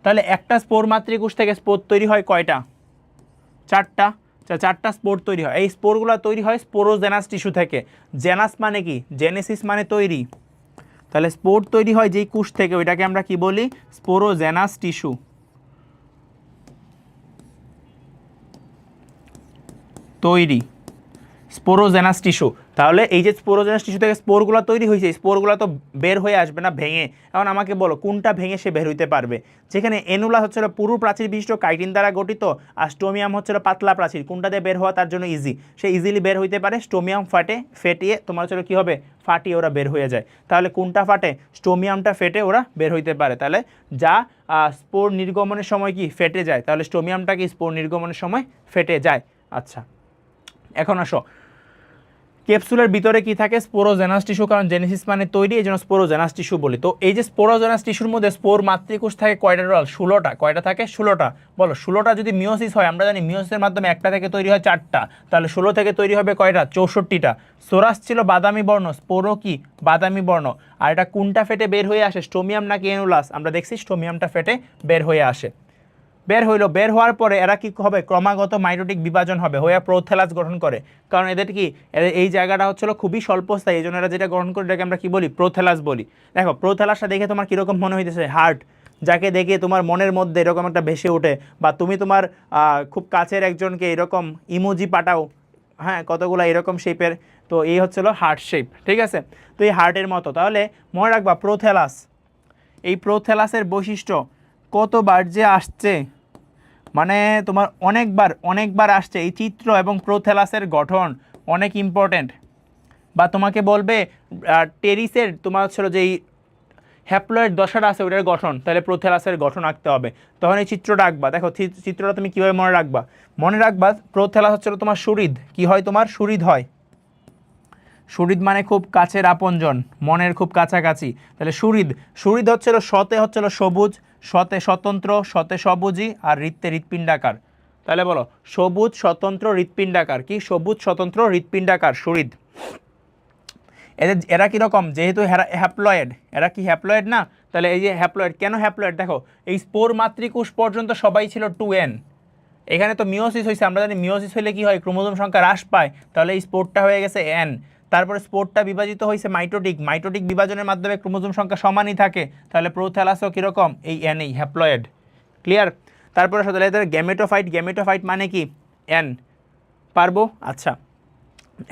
তাহলে একটা স্পোর মাতৃকোষ থেকে স্পোর তৈরি হয় কয়টা? 4টা। চারটা স্পোর তৈরি হয়। এই স্পোরগুলো তৈরি হয় স্পোরোজেনাস টিস্যু থেকে। জেনাস মানে কি? জেনেসিস মানে তৈরি। তাহলে স্পোর তৈরি হয় যেই কোষ থেকে ওইটাকে আমরা কি বলি? Sporogenous tissue. তৈরি স্পোরোজেনাস টিস্যু। তাহলে এই যে স্পোরোজেনাস টিস্যু থেকে স্পোরগুলো তৈরি হয়েছে, স্পোরগুলো তো বের হয়ে আসবে না ভেঙে। এখন আমাকে বলো কোনটা ভেঙে সে বের হইতে পারবে? যেখানে এনুলা হচ্ছিল পুরু প্রাচীর বিশিষ্ট কাইটিন দ্বারা গঠিত, আর স্টোমিয়াম হচ্ছিল পাতলা প্রাচীর। কোনটা দিয়ে বের হওয়া তার জন্য ইজি, সে ইজিলি বের হইতে পারে। স্টোমিয়াম ফেটিয়ে তোমার হচ্ছিল কী হবে? ফাটিয়ে ওরা বের হয়ে যায়। তাহলে কোনটা ফাটে? স্টোমিয়ামটা ফেটে ওরা বের হইতে পারে। তাহলে যা স্পোর নির্গমনের সময় কি ফেটে যায়, তাহলে স্টোমিয়ামটা কি স্পোর নির্গমনের সময় ফেটে যায়। আচ্ছা এখন আসো ক্যাপসুলের ভিতরে কি থাকে? স্পোরোজেনাস টিস্যু, কারণ জেনেসিস মানে তৈরি, এই জন্য স্পোরোজেনাস টিস্যু বলি। তো এই যে স্পোরোজেনাস টিস্যুর মধ্যে স্পোর মাতৃকোষ থাকে কয়টা? টোটাল 16টা। কয়টা থাকে? 16টা। বলো 16টা যদি মিওসিস হয়, আমরা জানি মিওসিসের মাধ্যমে একটা থেকে তৈরি হয় 4টা, তাহলে 16 থেকে তৈরি হবে কয়টা? 64টা। সোরাস ছিল বাদামি বর্ণ, স্পোরো কি বাদামি বর্ণ। আর এটা কোনটা ফেটে বের হয়ে আসে? স্টোমিয়াম নাকি এনুলাস? আমরা দেখছি স্টোমিয়ামটা ফেটে বের হয়ে আসে। বের হইলো, বের হওয়ার পরে এরা কি হবে? ক্রমাগত মাইটোটিক বিভাজন হবে, হয়ে প্রোথ্যালাস গঠন করে। কারণ এদের কি এই জায়গাটা হচ্ছিল খুবই স্বল্পস্থায়ী, এই জন্য এরা যেটা গঠন করে এটাকে আমরা কি বলি? প্রোথ্যালাস বলি। দেখো প্রোথ্যালাসটা দেখে তোমার কীরকম মনে হইতেছে? হার্ট, যাকে দেখে তোমার মনের মধ্যে এরকম একটা ভেসে ওঠে, বা তুমি তোমার খুব কাছের একজনকে এরকম ইমোজি পাঠাও, হ্যাঁ কতগুলো এরকম শেপের, তো এই হচ্ছিল হার্ট শেপ। ঠিক আছে, তো এই হার্টের মতো। তাহলে মনে রাখবা প্রোথ্যালাস, এই প্রোথ্যালাসের বৈশিষ্ট্য কতবার যে আসছে, মানে তোমার অনেকবার অনেকবার আসছে। এই চিত্র এবং প্রোথ্যালাসের গঠন অনেক ইম্পর্টেন্ট। বা তোমাকে বলবে টেরিসের তোমার হচ্ছিল যে এই হ্যাপ্লয়েড দশাটা আছে ওটার গঠন, তাহলে প্রোথ্যালাসের গঠন আঁকতে হবে। তখন এই চিত্রটা আঁকবা। দেখো চিত্রটা তুমি কীভাবে মনে রাখবা? মনে রাখবা প্রোথ্যালাস হচ্ছিল তোমার সুহৃদ। কি হয়? তোমার সুহৃদ হয়। সুহৃদ মানে খুব কাছের আপনজন, মনের খুব কাছাকাছি। তাহলে সুহৃদ, সুহৃদ হচ্ছিল শতে হচ্ছিল সবুজ, শতে স্বতন্ত্র, শতে সবুজই, আর হৃত্তে হৃৎপিণ্ডাকার। তাহলে বলো সবুজ স্বতন্ত্র হৃৎপিণ্ডাকার। কি? সবুজ স্বতন্ত্র হৃৎপিণ্ডাকার সুহৃদ। এরা কীরকম? যেহেতু হ্যাপ্লয়েড, এরা কি হ্যাপ্লয়েড না? তাহলে এই যে হ্যাপ্লয়েড, কেন হ্যাপ্লয়েড? দেখো এই স্পোর মাতৃকোষ পর্যন্ত সবাই ছিল 2n। এখানে তো মিওসিস হয়েছে, আমরা জানি মিওসিস হলে কি হয়? ক্রোমোজোম সংখ্যা হ্রাস পায়। তাহলে এই স্পোরটা হয়ে গেছে n। তারপরে স্পোরটা বিভাজিত হয়েছে মাইটোটিক, মাইটোটিক বিভাজনের মাধ্যমে ক্রোমোজোম সংখ্যা সমানই থাকে। তাহলে প্রোথ্যালাসও কীরকম? এই n, এই হ্যাপ্লয়েড। ক্লিয়ার? তারপরে তাহলে এদের গ্যামেটোফাইট, গ্যামেটোফাইট মানে কি? n। পারবো? আচ্ছা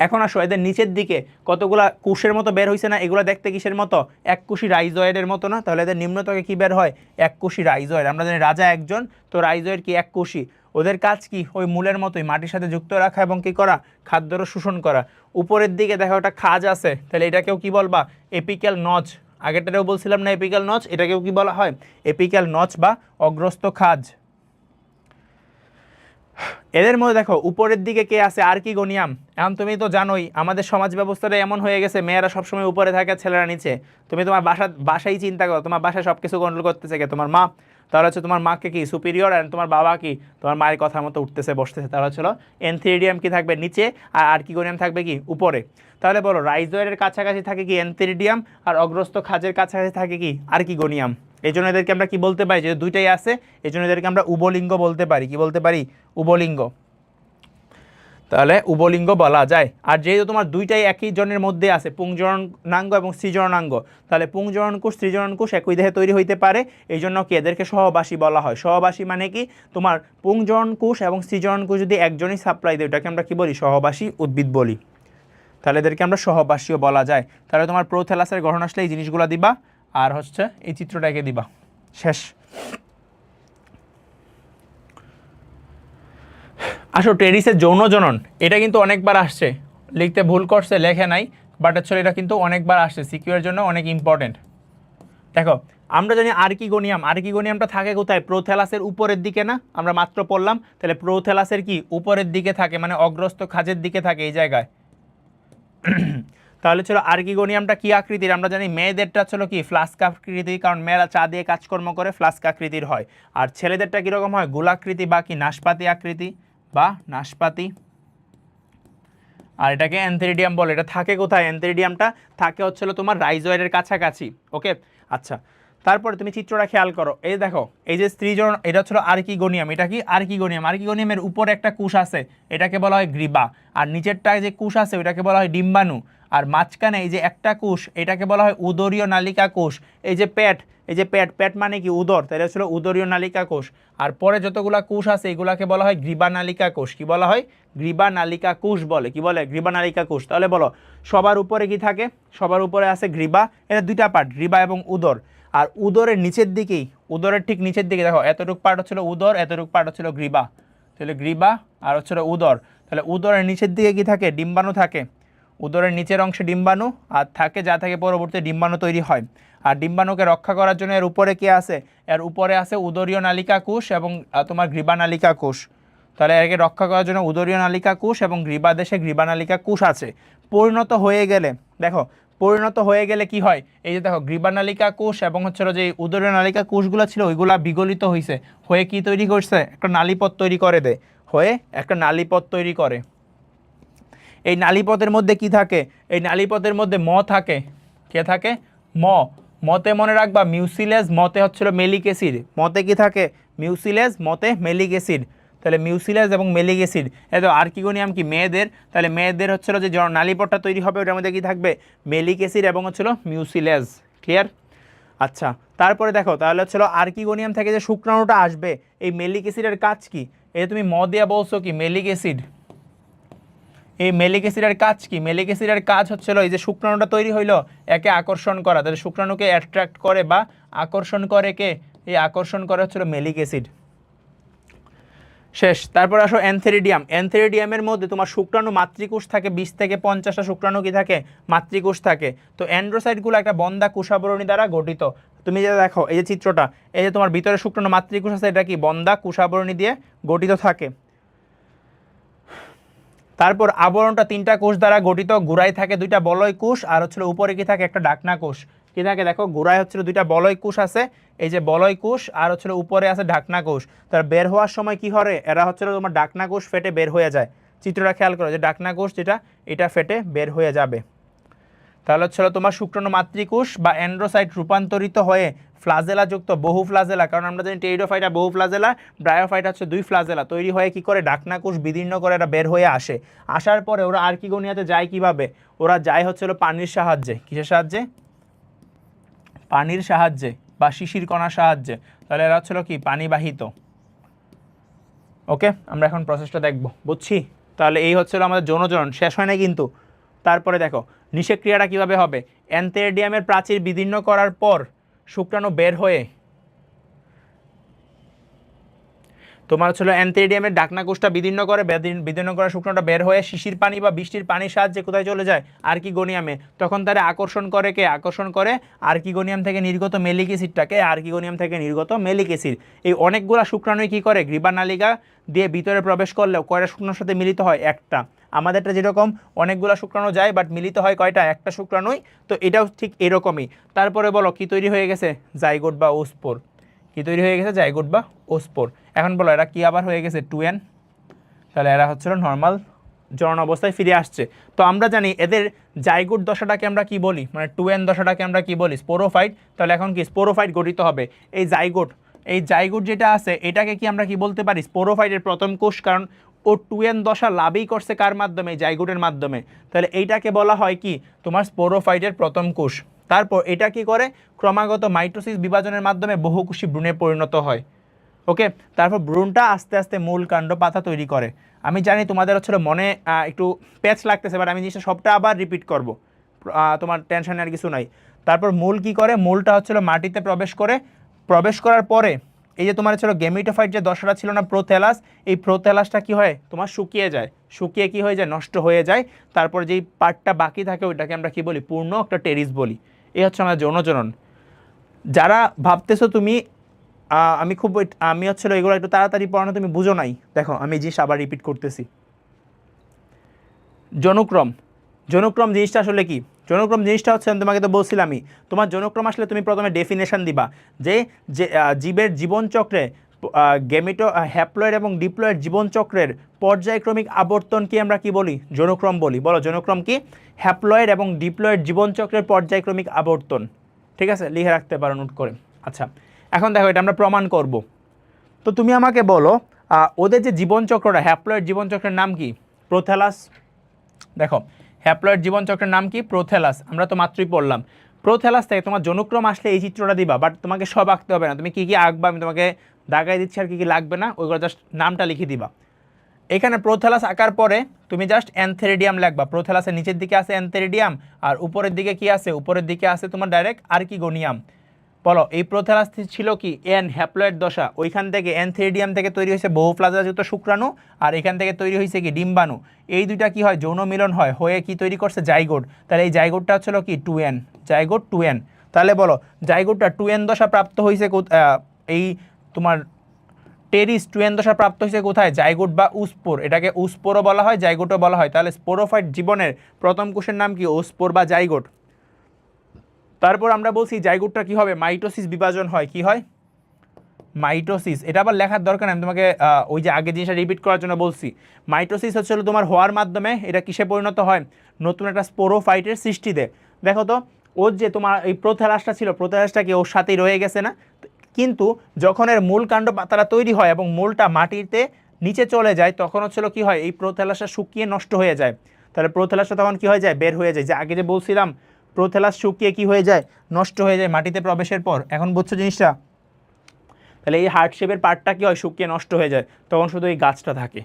এখন আসো এদের নিচের দিকে কতগুলা কোষের মতো বের হয়েছে না? এগুলো দেখতে কিসের মতো? এককোষী রাইজয়েডের মতো না? তাহলে এদের নিম্নতকে কি বের হয়? এককোষী রাইজয়েড। আমরা জানি রাজা একজন, তো রাইজয়েড কি এককোষী। ওদের কাজ কি? ওই মূলের মতোই মাটির সাথে যুক্ত রাখা এবং কি করা? খাদ্যরস শোষণ করা। উপরের দিকে দেখো একটা খাজ আছে, তাহলে এটাকেও কি বলবা? Apical notch. আগেরটারেও বলছিলাম না এপিক্যাল নচ, এটাকেও কি বলা হয়? এপিক্যাল নচ বা অগ্রস্ত খাজ। এদের মধ্যে দেখো উপরের দিকে কে আছে? আর্কিগোনিয়াম। এখন তুমি তো জানোই আমাদের সমাজ ব্যবস্থাটা এমন হয়ে গেছে, মেয়েরা সবসময় উপরে থাকে, ছেলেরা নিচে। তুমি তোমার বাসায় চিন্তা করো, তোমার বাসায় সব কিছু কন্ট্রোল করতেছে কে? তোমার মা। তাহলে হচ্ছে তোমার মাকে কি সুপিরিয়র, আর তোমার বাবা কি তোমার মায়ের কথার মতো উঠতেছে বসতেছে। তাহলে হচ্ছিল এনথেরিডিয়াম কি থাকবে? নিচে, আর আর্কিগোনিয়াম থাকবে কি? উপরে। তাহলে বলো রাইজয়েডের কাছাকাছি থাকে কি? এনথেরিডিয়াম, আর অগ্রস্ত খাজের কাছাকাছি থাকে কি? আর্কিগোনিয়াম। এই জন্য এদেরকে আমরা কি বলতে পারি? যে দুইটাই আছে এই জন্য এদেরকে আমরা উভলিঙ্গ বলতে পারি। কি বলতে পারি? উভলিঙ্গ। তাহলে উভলিঙ্গ বলা যায়। আর যেহেতু তোমার দুইটাই একই জনের মধ্যে আছে, পুংজননাঙ্গ এবং স্ত্রীজননাঙ্গ, তাহলে পুংজননকোষ স্ত্রীজননকোষ একই দেহে তৈরি হইতে পারে, এই জন্য কি এদেরকে সহবাসী বলা হয়। সহবাসী মানে কি, তোমার পুংজননকোষ এবং স্ত্রীজননকোষ যদি একজনই সাপ্লাই দেয়, ওটাকে আমরা কি বলি, সহবাসী উদ্ভিদ বলি। তাহলে এদেরকে আমরা সহবাসীও বলা যায়। তাহলে তোমার প্রোথ্যালাসের গঠন আসলে এই জিনিসগুলো দিবা, আর হচ্ছে এই চিত্রটাকে দিবা, শেষ। আসো টেরিসের যৌন জনন, এটা কিন্তু অনেকবার আসছে, লিখতে ভুল করছে, লেখে নাই, বাট আসলে এটা কিন্তু অনেকবার আসছে, সিকিউর জন্য অনেক ইম্পর্টেন্ট। দেখো আমরা জানি আর্কিগোনিয়াম, আর্কিগোনিয়ামটা থাকে কোথায়, প্রোথ্যালাসের উপরের দিকে না, আমরা মাত্র পড়লাম। তাহলে প্রোথ্যালাসের কি উপরের দিকে থাকে, মানে অগ্রস্ত খাঁজের দিকে থাকে এই জায়গায়। তাহলে ছিল আর্কিগোনিয়ামটা কি আকৃতির, আমরা জানি মেয়েদেরটা ছিল কি ফ্লাস্ক আকৃতির, কারণ মেয়েরা চা দিয়ে কাজকর্ম করে, ফ্লাস্ক আকৃতির হয়। আর ছেলেদেরটা কীরকম হয়, গোলাকৃতি বা কি নাশপাতি আকৃতি বা নাশপাতি। আর এটাকে অ্যান্থেরিডিয়াম বলে। এটা থাকে কোথায়, অ্যান্থেরিডিয়ামটা থাকে হচ্ছিল তোমার রাইজয়েডের কাছাকাছি। ওকে, আচ্ছা। তারপরে তুমি চিত্রটা খেয়াল করো, এই দেখো এই যে স্ত্রীজন, এটা হচ্ছিল আর্কিগোনিয়াম। এটা কি আর্কিগোনিয়াম, আর্কিগোনিয়ামের উপরে একটা কুশ আছে, এটাকে বলা হয় গ্রীবা। আর নিচেরটায় যে কুশ আছে ওইটাকে বলা হয় ডিম্বাণু। আর মাঝখানে এই যে একটা কোষ, এটাকে বলা হয় উদরীয় নালিকা কোষ। এই যে পেট, এই যে পেট, পেট মানে কি উদর, তাহলে ছিল উদরীয় নালিকা কোষ। আর পরে যতগুলা কোষ আছে এগুলাকে বলা হয় গ্রীবা নালিকা কোষ। কি বলা হয়, গ্রীবা নালিকা কোষ বলে। কি বলে, গ্রীবা নালিকা কোষ। তাহলে বলো সবার উপরে কি থাকে, সবার উপরে আছে গ্রীবা। এটা দুইটা পার্ট, গ্রীবা এবং উদর। আর উদরের নিচের দিকেই, উদরের ঠিক নিচের দিকে দেখো এতটুক পার্ট হচ্ছিল উদর, এতটুক পার্ট হচ্ছিল গ্রীবা। তাহলে গ্রীবা আর হচ্ছিল উদর। তাহলে উদরের নিচের দিকে কি থাকে, ডিম্বাণু থাকে। উদরের নিচের অংশে ডিম্বাণু আর থাকে, যা থেকে পরবর্তীতে ডিম্বাণু তৈরি হয়। আর ডিম্বাণুকে রক্ষা করার জন্য এর উপরে কি আছে, এর উপরে আছে উদরীয় নালিকা কোষ এবং তোমার গ্রীবা নালিকা কোষ। তাহলে একে রক্ষা করার জন্য উদরীয় নালিকা কোষ এবং গ্রীবাদেশে গ্রীবা নালিকা কোষ আছে। পরিণত হয়ে গেলে দেখো, পরিণত হয়ে গেলে কি হয়, এই যে দেখো গ্রীবা নালিকা কোষ এবং হচ্ছিল যে উদরীয় নালিকা কোষগুলো ছিল ওইগুলা বিগলিত হয়েছে, হয়ে কি তৈরি করছে, একটা নালীপথ তৈরি করে দেয়, হয়ে একটা নালীপথ তৈরি করে। এই নালীপথের মধ্যে কি থাকে, এই নালীপথের মধ্যে থাকে, কে থাকে, মতে মনে রাখবা মিউসিলেজ, মতে হচ্ছিল মেলিক অ্যাসিড। মতে কি থাকে, মিউসিলেজ, মতে মেলিক অ্যাসিড। তাহলে মিউসিলেজ এবং মেলিক অ্যাসিড। এত আর্কিগোনিয়াম কি মেয়েদের, তাহলে মেয়েদের হচ্ছিল যে নালীপথটা তৈরি হবে ওটার মধ্যে কি থাকবে, মেলিক অ্যাসিড এবং হচ্ছিল মিউসিলেজ। ক্লিয়ার? আচ্ছা, তারপরে দেখো তাহলে হচ্ছিল আর্কিগোনিয়াম থেকে যে শুক্রাণুটা আসবে, এই মেলিক অ্যাসিডের কাজ কি, এই তুমি দিয়া বলছো কি মেলিক অ্যাসিড, এই মেলিক অ্যাসিডের কাজ কি, মেলিক অ্যাসিডের কাজ হচ্ছিল এই যে শুক্রাণুটা তৈরি হইলো একে আকর্ষণ করা, তাহলে শুক্রাণুকে অ্যাট্রাক্ট করে বা আকর্ষণ করে কে, এই আকর্ষণ করে হচ্ছিল মেলিক অ্যাসিড। শেষ। তারপর আসো অ্যান্থেরিডিয়াম। অ্যান্থেরিডিয়ামের মধ্যে তোমার শুক্রাণু মাতৃকোষ থাকে, 20 থেকে 50টা শুক্রাণু কি থাকে, মাতৃকোষ থাকে। তো অ্যান্ড্রোসাইটগুলো একটা বন্ধা কোষাবরণী দ্বারা গঠিত। তুমি যে দেখো এই যে চিত্রটা, এই যে তোমার ভিতরে শুক্রাণু মাতৃকোষ আছে, এটা কি বন্ধা কোষাবরণী দিয়ে গঠিত থাকে। তারপর আবরণটা 3টা কোষ দ্বারা গঠিত, গোড়ায় থাকে 2টা বলয় কোষ আর হচ্ছিল উপরে কি থাকে একটা ডাকনা কোষ। কি থাকে দেখো, গোড়ায় হচ্ছিল 2টা বলয় কোষ আছে, এই যে বলয় কোষ, আর হচ্ছিল উপরে আছে ঢাকনা কোষ। তার বের হওয়ার সময় কি করে, এরা হচ্ছিল তোমার ডাকনা কোষ ফেটে বের হয়ে যায়। চিত্রটা খেয়াল করো যে ডাকনা কোষ যেটা, এটা ফেটে বের হয়ে যাবে। তাহলে হচ্ছিল তোমার শুক্রাণু মাতৃকোষ বা অ্যান্ড্রোসাইট রূপান্তরিত হয়ে ফ্লাজেলা যুক্ত বহু ফ্লাজেলা, কারণ আমরা জানি টেরিডোফাইটা বহু ফ্লাজেলা, ব্রায়োফাইটা হচ্ছে 2 ফ্লাজেলা তৈরি হয়ে কি করে ডাকনা কোষ বিদীর্ণ করে এটা বের হয়ে আসে। আসার পরে ওরা আর্কিগোনিয়াতে যায় কিভাবে, ওরা যায় হচ্ছিল পানির সাহায্যে। কিসের সাহায্যে, পানির সাহায্যে বা শিশির কণার সাহায্যে। তাহলে এরা হচ্ছিল কি পানিবাহিত। ওকে, আমরা এখন প্রসেসটা দেখব, বুঝছি। তাহলে এই হচ্ছিল আমাদের যৌনজনন, শেষ হয় না কিন্তু। তারপরে দেখো নিষেক্রিয়াটা কিভাবে হবে, অ্যান্থেরিডিয়ামের প্রাচীর বিদীর্ণ করার পর শুক্রাণু বের হয়ে তোমার হচ্ছিল অ্যান্থেরিডিয়ামের ডাকনা কোষটা বিদীর্ণ করে, বিদীর্ণ করা শুক্রাণুটা বের হয়ে শিশির পানি বা বৃষ্টির পানির সাহায্যে কোথায় চলে যায়, আর্কিগোনিয়ামে। তখন তারা আকর্ষণ করে কে, আকর্ষণ করে আর্কিগোনিয়াম থেকে নির্গত মেলিক অ্যাসিডটাকে, আর্কিগোনিয়াম থেকে নির্গত মেলিক অ্যাসিড। এই অনেকগুলা শুক্রাণুই কি করে, গ্রীবা নালিকা দিয়ে ভিতরে প্রবেশ করলেও কয়টা শুক্রাণুর সাথে মিলিত হয়, একটা। আমাদেরটা যেরকম অনেকগুলো শুক্রাণু যায় বাট মিলিত হয় কয়টা, একটা শুক্রাণুই। তো এটাও ঠিক এরকমই। তারপরে বলো কি তৈরি হয়ে গেছে, জাইগোট বা ওস্পোর। কি তৈরি হয়ে গেছে, জাইগোট বা ওস্পোর। এখন বলো এরা কি আবার হয়ে গেছে 2n, তাহলে এরা হচ্ছিল নর্মাল জনন অবস্থায় ফিরে আসছে। তো আমরা জানি এদের জাইগোট দশাটাকে আমরা কি বলি, মানে 2n দশাটাকে আমরা কি বলি, স্পোরোফাইট। তাহলে এখন কি স্পোরোফাইট গঠিত হবে। এই জাইগোট যেটা আছে এটাকে কি আমরা কি বলতে পারি, স্পোরোফাইটের প্রথম কোষ, কারণ ও 2n দশা লাভই করছে কার মাধ্যমে? জাইগোটের মাধ্যমে। তাহলে এইটাকে বলা হয় কি তোমার স্পোরোফাইটের প্রথম কোষ। তারপর এটা কি করে? ক্রমাগত মাইটোসিস বিভাজনের মাধ্যমে বহুকোষী ভ্রূণে পরিণত হয়। ওকে, তারপর ভ্রূণটা আস্তে আস্তে মূল কাণ্ড পাতা তৈরি করে। আমি জানি তোমাদের হচ্ছিল মনে একটু প্যাচ লাগতেছে, বাট আমি জিনিসটা সবটা আবার রিপিট করব, তোমার টেনশন আর কিছু নাই। তারপর মূল কি করে? মূলটা হচ্ছিল মাটিতে প্রবেশ করে, প্রবেশ করার পরে এই যে তোমার ছিল গেমিটোফাইট যে দশাটা ছিল না প্রোথ্যালাস, এই প্রোথ্যালাসটা কি হয়? তোমার শুকিয়ে যায়, শুকিয়ে কি হয়ে যায়? নষ্ট হয়ে যায়। তারপর যেই পার্টটা বাকি থাকে ওইটাকে আমরা কি বলি? পূর্ণ একটা টেরিস বলি। এই হচ্ছে আমাদের যৌনজনন। যারা ভাবতেছো তুমি আমি হচ্ছিল এগুলো একটু তাড়াতাড়ি পড়ানো, তুমি বুঝো নাই, দেখো আমি জিনিস আবার রিপিট করতেছি। যৌনক্রম, যৌনক্রম জিনিসটা আসলে কি? যৌনক্রম জিনিসটা হচ্ছে, আমি তোমাকে তো বলছিলামই, তোমার যৌনক্রম আসলে তুমি প্রথমে ডেফিনেশন দিবা যে জীবের জীবনচক্রে গেমিটো হ্যাপ্লয়েড এবং ডিপ্লয়েড জীবনচক্রের পর্যায়ক্রমিক আবর্তনকে আমরা কি বলি? যৌনক্রম বলি। বলো যৌনক্রম কি? হ্যাপ্লয়েড এবং ডিপ্লয়েড জীবনচক্রের পর্যায়ক্রমিক আবর্তন। ঠিক আছে, লিখে রাখতে পারো নোট করে। আচ্ছা, এখন দেখো এটা আমরা প্রমাণ করব। তো তুমি আমাকে বলো ওদের যে জীবনচক্রটা, হ্যাপ্লয়েড জীবনচক্রের নাম কি? প্রোথ্যালাস। দেখো হ্যাপ্লয়েড জীবনচক্রের নাম কি? প্রোথ্যালাস। আমরা তো মাত্রই পড়লাম। প্রোথ্যালাস থেকে তোমার যৌনক্রম আসলে এই চিত্রটা দিবা, বাট তোমাকে সব আঁকতে হবে না। তুমি কী কী আঁকবা আমি তোমাকে দাগাই দিচ্ছি, আর কী কী লাগবে না ওইগুলো জাস্ট নামটা লিখে দিবা। এখানে প্রোথ্যালাস আঁকার পরে তুমি জাস্ট অ্যানথেরিডিয়াম লিখবা। প্রোথ্যালাসের নিচের দিকে আছে অ্যানথেরিডিয়াম, আর উপরের দিকে কি আছে? উপরের দিকে আছে তোমার ডাইরেক্ট আর্কিগোনিয়াম। বলো এই প্রোথ্যালাস ছিল কি? এন হ্যাপ্লয়েড দশা। ওইখান থেকে অ্যানথেরিডিয়াম থেকে তৈরি হয়েছে বহু প্লাজাযুক্ত শুক্রাণু, আর এখান থেকে তৈরি হয়েছে কি? ডিম্বাণু। এই দুইটা কি হয়? যৌন মিলন হয়, হয়ে কি তৈরি করছে? জাইগোট। তাহলে এই জাইগোটটা হচ্ছিল কি? 2n, zygote 2n। তাহলে বলো জাইগোটটা 2n দশা প্রাপ্ত হয়েছে এই তোমার টেরিস 2n দশা প্রাপ্ত হয়েছে কোথায়? জাইগোট বা উস্পোর। এটাকে উস্পোরও বলা হয়, জাইগোটও বলা হয়। তাহলে স্পোরোফাইট জীবনের প্রথম কোষের নাম কি? ওস্পোর বা জাইগোট। তারপর আমরা বলছি জাইগোটটা কি হবে? মাইটোসিস বিভাজন হয়। কি হয়? মাইটোসিস। এটা আবার লেখার দরকার নেই, আমি তোমাকে ওই যে আগে জিনিসটা রিপিট করার জন্য বলছি। মাইটোসিস হচ্ছে তোমার হওয়ার মাধ্যমে এটা কিসে পরিণত হয়? নতুন একটা স্পোরোফাইটের সৃষ্টিতে। দেখো তো ওর যে তোমার এই প্রোথ্যালাসটা ছিল, প্রোথ্যালাসটা কি ওর সাথেই রয়ে গেছে না? কিন্তু যখন এর মূল কাণ্ড পাতাটা তৈরি হয় এবং মূলটা মাটিতে নিচে চলে যায়, তখন হচ্ছিল কি হয়? এই প্রোথ্যালাসটা শুকিয়ে নষ্ট হয়ে যায়। তাহলে প্রোথ্যালাসটা তখন কি হয়ে যায়? বের হয়ে যায়। যে আগে যে বলছিলাম প্রোথ্যালাস শুকিয়ে কি হয়ে যায়? নষ্ট হয়ে যায় মাটিতে প্রবেশের পর। এখন বুঝছো জিনিসটা? তাহলে এই হার্ট শেপের পার্টটা কি হয়? শুকিয়ে নষ্ট হয়ে যায়, তখন শুধু এই গাছটা থাকে।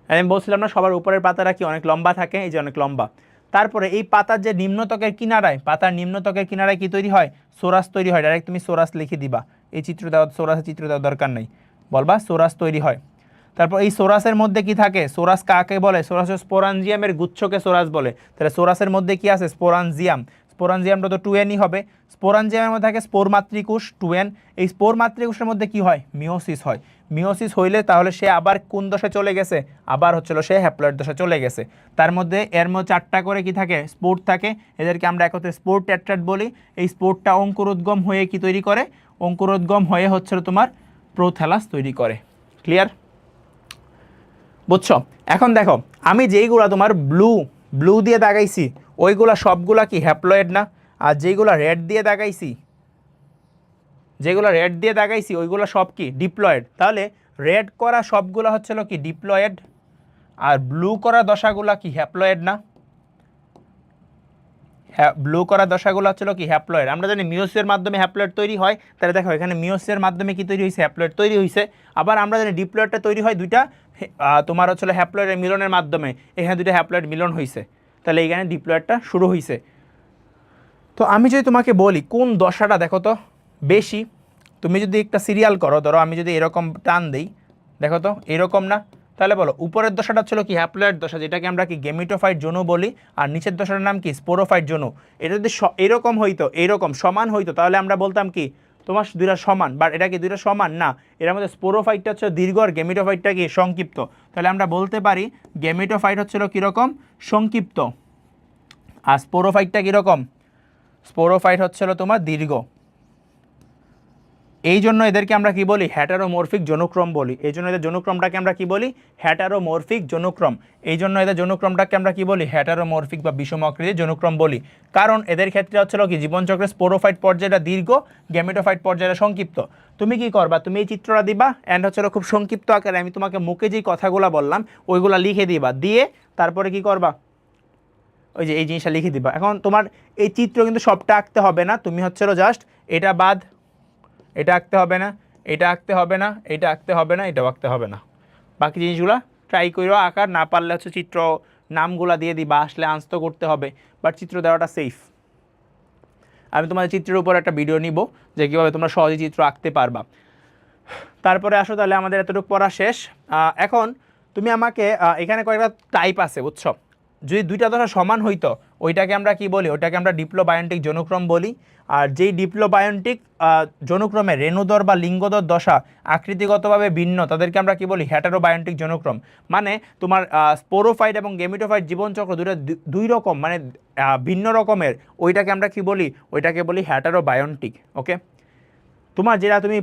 আমি বলছিলাম না সবার উপরের পাতাটা কি অনেক লম্বা থাকে? এই যে অনেক লম্বা। তারপরে এই পাতার যে নিম্নত্বকের কিনারায়, পাতার নিম্নত্বকের কিনারায় কি তৈরি হয়? সোরাস তৈরি হয়। ডাইরেক্ট তুমি সোরাস লিখে দিবা, এই চিত্র দেওয়া, সোরাসের চিত্র দেওয়ার দরকার নেই, বলবা সোরাস তৈরি হয়। তারপর এই সোরাসের মধ্যে কি থাকে? সোরাস কাকে বলে? সোরাস স্পোরাঞ্জিয়ামের গুচ্ছকে সোরাস বলে। তাহলে সোরাসের মধ্যে কি আছে? স্পোরাঞ্জিয়াম। স্পোরাঞ্জিয়ামটা তো 2nই হবে। স্পোরাঞ্জিয়ামের মধ্যে থাকে স্পোর মাতৃকোষ 2n। এই স্পোর মাতৃকোষের মধ্যে কি হয়? মিওসিস হয়। মিওসিস হইলে তাহলে সে আবার কোন দশায় চলে গেছে? আবার হচ্ছিল সে হ্যাপ্লয়েড দশায় চলে গেছে। তার মধ্যে এর মধ্যে 4টা করে কি থাকে? স্পোর থাকে। এদেরকে আমরা একত্রে স্পোর টেট্রাড বলি। এই স্পোরটা অঙ্কুরোদ্গম হয়ে কি তৈরি করে? অঙ্কুরোদ্গম হয়ে হচ্ছিল তোমার প্রোথ্যালাস তৈরি করে। ক্লিয়ার? বুঝছো? এখন দেখো আমি যেইগুলা তোমার ব্লু দিয়ে দাগাইছি ওইগুলা সবগুলা কি হ্যাপ্লয়েড না? আর যেইগুলা রেড দিয়ে দাগাইছি ওইগুলো সব কি? ডিপ্লয়েড। তাহলে রেড করা সবগুলো হচ্ছিল কি? ডিপ্লয়েড। আর ব্লু করা দশাগুলা কি? হ্যাপ্লয়েড না? ব্লু করা দশাগুলো হচ্ছিল কি? হ্যাপ্লয়েড। আমরা জানি মিওসিসের মাধ্যমে হ্যাপ্লয়েড তৈরি হয়। তাহলে দেখো এখানে মিওসিসের মাধ্যমে কি তৈরি হয়েছে? হ্যাপ্লয়েড তৈরি হয়েছে। আবার আমরা জানি ডিপ্লয়েডটা তৈরি হয় দুইটা তোমার হচ্ছিল হ্যাপ্লয়েডের মিলনের মাধ্যমে। এখানে দুইটা হ্যাপ্লয়েড মিলন হয়েছে, তাহলে এইখানে ডিপ্লয়েডটা শুরু হয়েছে। তো আমি যদি তোমাকে বলি কোন দশাটা দেখো তো বেশি, তুমি যদি একটা সিরিয়াল করো, ধরো আমি যদি এরকম টান দিই, দেখো তো এরকম না? তাহলে বলো উপরের দশাটা ছিল কি? হ্যাপ্লয়েড দশা, যেটাকে আমরা কি গেমিটোফাইট যৌন বলি। আর নিচের দশাটার নাম কি? স্পোরোফাইট যৌন। এটা যদি এরকম হইতো, এরকম সমান হইতো, তাহলে আমরা বলতাম কি? তোমার দুইটা সমান। বাট এটা কি দুইটা সমান না? এর মধ্যে স্পোরোফাইটটা হচ্ছে দীর্ঘ আর গেমিটোফাইটটা কি? সংক্ষিপ্ত। তাহলে আমরা বলতে পারি গেমিটোফাইট হচ্ছিল কীরকম? সংক্ষিপ্ত। আর স্পোরোফাইটটা কীরকম? স্পোরোফাইট হচ্ছিল তোমার দীর্ঘ। এই জন্য এদেরকে আমরা কি বলি, হ্যাটারোমরফিক জনুক্রম বলি। এই জন্য এদের জনুক্রমটাকে আমরা কি বলি, হ্যাটারোমরফিক জনুক্রম। এই জন্য এদের জনুক্রমটাকে আমরা কি বলি, হ্যাটারোমরফিক বা বিষম আকৃতির জনুক্রম বলি। কারণ এদের ক্ষেত্রে হচ্ছিল কি জীবনচক্রের স্পোরোফাইট পর্যায়টা দীর্ঘ, গ্যামেটোফাইট পর্যায়টা সংক্ষিপ্ত। তুমি কি করবা, তুমি এই চিত্রটা দিবা অ্যান্ড হচ্ছিল খুব সংক্ষিপ্ত আকারে আমি তোমাকে মুখে যেই কথাগুলো বললাম ওইগুলা লিখে দিবা, দিয়ে তারপরে কি করবা, ওই যে এই জিনিসটা লিখে দিবা। এখন তোমার এই চিত্র কিন্তু সবটা আঁকতে হবে না, তুমি হচ্ছিল জাস্ট এটা বাদ, এটা আঁকতে হবে না, এটা আঁকতে হবে না, এটা আঁকতে হবে না, এটাও আঁকতে হবে না, বাকি জিনিসগুলো ট্রাই করো আঁকার। না পারলে হচ্ছে চিত্র নামগুলা দিয়ে দিবা, আসলে আনস্ত করতে হবে, বাট চিত্র দেওয়াটা সেফ। আমি তোমাদের চিত্রের উপর একটা ভিডিও নিব যে কীভাবে তোমরা সহজে চিত্র আঁকতে পারবা। তারপরে আসো, তাহলে আমাদের এতটুকু পড়া শেষ। এখন তুমি আমাকে এখানে কয়েকটা টাইপ আছে বুঝছো, যদি দুইটা দশা সমান হইতো ওইটাকে আমরা কি বলি, ওইটাকে আমরা ডিপ্লোবায়োন্টিক জনুক্রম বলি। আর যেই ডিপ্লোবায়োন্টিক জনুক্রমে রেণুদর বা লিঙ্গদর দশা আকৃতিগতভাবে ভিন্ন তাদেরকে আমরা কি বলি, হ্যাটারোবায়োন্টিক জনুক্রম। মানে তোমার স্পোরোফাইট এবং গেমিটোফাইট জীবনচক্র দুই রকম, মানে ভিন্ন রকমের, ওইটাকে আমরা কি বলি, ওইটাকে বলি হ্যাটারোবায়োন্টিক। ওকে, তোমার যেটা তুমি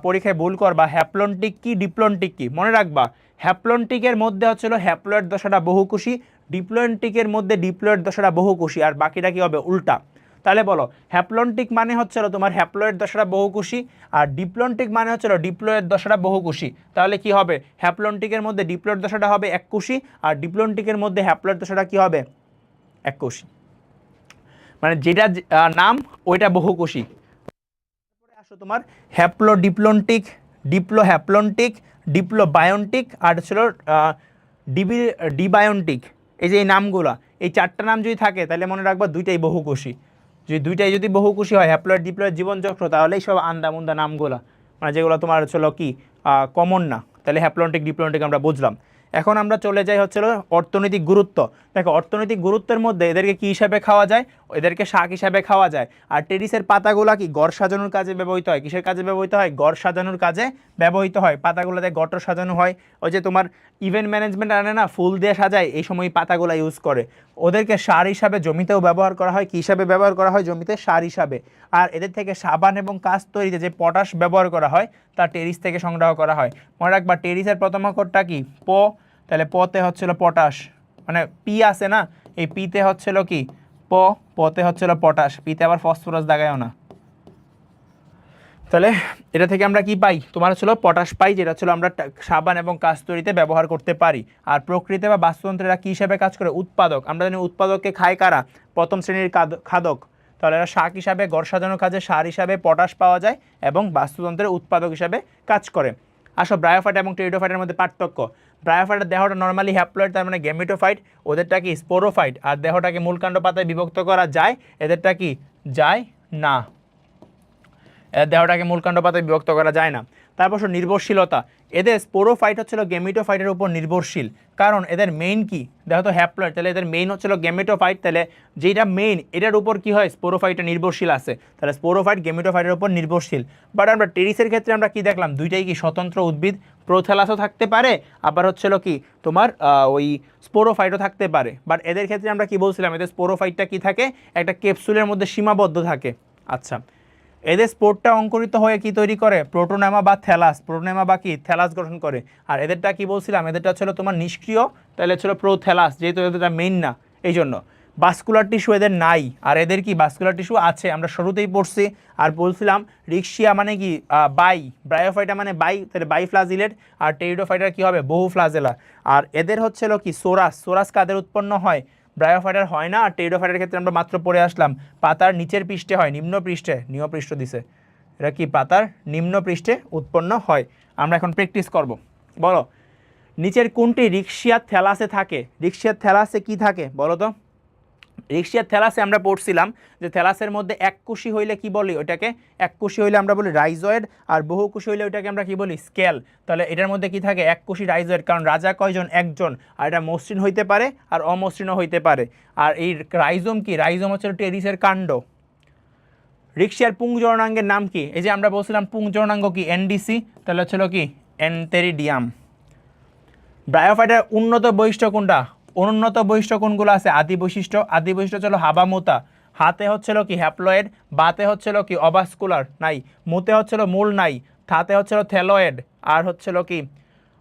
পরীক্ষায় ভুল করবা, হ্যাপ্লন্টিক কি ডিপ্লন্টিক কি, মনে রাখবা হ্যাপ্লন্টিকের মধ্যে হচ্ছিল হ্যাপ্লয়েড দশাটা বহুকোষী, ডিপ্লন্টিকের মধ্যে ডিপ্লয়েড দশাটা বহুকোষী, আর বাকিটা কি হবে উল্টা। তাহলে বলো, হ্যাপ্লন্টিক মানে হচ্ছিল তোমার হ্যাপ্লয়েড দশাটা বহুকোষী, আর ডিপ্লন্টিক মানে হচ্ছিল ডিপ্লয়েড দশাটা বহুকোষী। তাহলে কি হবে, হ্যাপ্লন্টিকের মধ্যে ডিপ্লয়েড দশাটা হবে এককোষী, আর ডিপ্লন্টিকের মধ্যে হ্যাপ্লয়েড দশাটা কি হবে, এককোষী। মানে যেটা নাম ওইটা বহুকোষী। আসো তোমার হ্যাপ্লোডিপ্লন্টিক, ডিপ্লোহ্যাপ্লন্টিক, ডিপ্লোবায়োন্টিক, আর ছিল ডিবায়োন্টিক। এই যে এই নামগুলো, এই চারটা নাম যদি থাকে তাহলে মনে রাখবা দুইটাই বহুকোষী। যদি বহুকোষী হয় হ্যাপ্লয়েড ডিপ্লয়েড জীবনচক্র, তাহলে সব আন্দামুন্দা নামগুলা, মানে যেগুলো তোমার ছিল কি কমন না। তাহলে হ্যাপ্লন্টিক ডিপ্লন্টিক আমরা বুঝলাম। এখন আমরা চলে যাই হচ্ছিল অর্থনৈতিক গুরুত্ব। দেখো অর্থনৈতিক গুরুত্বের মধ্যে এদেরকে কী হিসাবে খাওয়া যায়, এদেরকে শাক হিসাবে খাওয়া যায়। আর টেরিসের পাতাগুলা কি ঘর সাজানোর কাজে ব্যবহৃত হয়, কিসের কাজে ব্যবহৃত হয়, ঘর সাজানোর কাজে ব্যবহৃত হয়। পাতাগুলোতে গটর সাজানো হয়, ওই যে তোমার ইভেন্ট ম্যানেজমেন্ট আনে না, ফুল দিয়ে সাজায়, এই সময় পাতাগুলো ইউজ করে। ওদেরকে সার হিসাবে জমিতেও ব্যবহার করা হয়, কী হিসাবে ব্যবহার করা হয়, জমিতে সার হিসাবে। আর এদের থেকে সাবান এবং কাঁচ তৈরিতে যে পটাশ ব্যবহার করা হয় তা টেরিস থেকে সংগ্রহ করা হয়। মনে রাখবা টেরিসের প্রথম অক্ষরটা কি, প, তাহলে পতে হচ্ছিল পটাশ, মানে পি আছে না, এই পিতে হচ্ছিল কি পতে হচ্ছিল পটাশ, পিতে আবার ফসফরাস দাগায়ও না। তাহলে এটা থেকে আমরা কি পাই, তোমার হচ্ছিল পটাশ পাই, যেটা ছিল আমরা সাবান এবং কাঁচ তৈরিতে ব্যবহার করতে পারি। আর প্রকৃতি বা বাস্তুতন্ত্রে এরা কী হিসাবে কাজ করে, উৎপাদক। আমরা জানি উৎপাদককে খায় কারা, প্রথম শ্রেণীর খাদক। তাহলে এরা শাক হিসাবে, ঘর সাজানোর কাজে সার হিসাবে পটাশ পাওয়া যায় এবং বাস্তুতন্ত্রের উৎপাদক হিসাবে কাজ করে। আসো ব্রায়োফাইট এবং টেরিডোফাইটের মধ্যে পার্থক্য। ব্রায়োফাইটের দেহটা নর্মালি হ্যাপ্লয়েড, তার মানে গেমেটোফাইট, ওদেরটা কি স্পোরোফাইট। আর দেহটাকে মূলকাণ্ড পাতায় বিভক্ত করা যায়, এদেরটা কি যায় না, দেহটাকে মূলকাণ্ড পাতায় বিভক্ত করা যায় না। তারপর নির্ভরশীলতা, এদের স্পোরোফাইট হচ্ছিল গেমেটোফাইটের উপর নির্ভরশীল। কারণ এদের মেইন কি, দেখো তো হ্যাপ্লয়েড, তাহলে এদের মেইন হচ্ছিল গেমেটোফাইট, তাহলে যেটা মেইন এটার উপর কি হয়, স্পোরোফাইটটা নির্ভরশীল আছে, তাহলে স্পোরোফাইট গেমেটোফাইটের উপর নির্ভরশীল। বাট আমরা টেরিসের ক্ষেত্রে আমরা কি দেখলাম, দুইটাই কি স্বতন্ত্র উদ্ভিদ, প্রোথ্যালাসও থাকতে পারে, আবার হচ্ছিল কি তোমার ওই স্পোরোফাইটও থাকতে পারে। বাট এদের ক্ষেত্রে আমরা কি বলছিলাম, এদের স্পোরোফাইটটা কি থাকে, একটা ক্যাপসুলের মধ্যে সীমাবদ্ধ থাকে। আচ্ছা, এদের স্পোরটা অঙ্কুরিত হয়ে কি তৈরি করে, প্রোটোনেমা বা থ্যালাস, প্রোটোনেমা বা কি থ্যালাস গঠন করে। আর এদেরটা কি বলছিলাম, এদেরটা ছিল তোমার নিষ্ক্রিয়, তাহলে ছিল প্রোথ্যালাস, যেহেতু এদেরটা মেইন না এই জন্য। ভাস্কুলার টিস্যু এদের নাই, আর এদের কি ভাস্কুলার টিস্যু আছে, আমরা শুরুতেই পড়ছি। আর বলছিলাম রিক্সিয়া মানে কি ব্রায়োফাইটা মানে তাহলে বাইফ্লাজিলেট, আর টেরিডোফাইটার কি হবে, বহু ফ্লাজেলা। আর এদের হচ্ছিল কি সোরাস কাদের উৎপন্ন হয়, ব্রায়োফাইটার হয় না। আর টেরিডোফাইটার ক্ষেত্রে আমরা মাত্র পড়ে আসলাম পাতার নিচের পৃষ্ঠে হয়, নিম্ন পৃষ্ঠ দিছে, এটা কি পাতার নিম্ন পৃষ্ঠে উৎপন্ন হয়। আমরা এখন প্র্যাকটিস করব। বলো নিচের কোনটি রিক্সিয়া থ্যালাসে থাকে, রিক্সিয়া থ্যালাসে কি থাকে বলো তো। রিক্সিয়া থ্যালাসে আমরা পড়ছিলাম যে থ্যালাসের মধ্যে এককোষী হইলে কি বলি, ওইটাকে এককোষী হইলে আমরা বলি রাইজয়েড, আর বহুকোষী হইলে ওইটাকে আমরা কি বলি, স্কেল। তাহলে এটার মধ্যে কি থাকে, এককোষী রাইজয়েড, কারণ রাজা কয়জন, একজন, আর এটা মসৃণ হইতে পারে আর অমসৃণও হইতে পারে। আর এই রাইজোম কি, রাইজোম হচ্ছে টেরিসের কাণ্ড। রিক্সিয়ার পুংজননাঙ্গের নাম কি, এই যে আমরা বলছিলাম পুংজননাঙ্গ কি, এনডিসি, তাহলে হচ্ছিল কি এনটেরিডিয়াম। ব্রায়োফাইটার উন্নত বৈশিষ্ট্য কোনটা, অনুন্নত বৈশিষ্ট্য কোনগুলো আছে, আদি বৈশিষ্ট্য হলো হাবামোতা, হাতে হচ্ছিল কি হ্যাপ্লয়েড, বাতে হচ্ছিল কি অবাস্কুলার নাই, মুতে হচ্ছিল মূল নাই, থাতে হচ্ছিল থ্যালয়েড, আর হচ্ছিল কি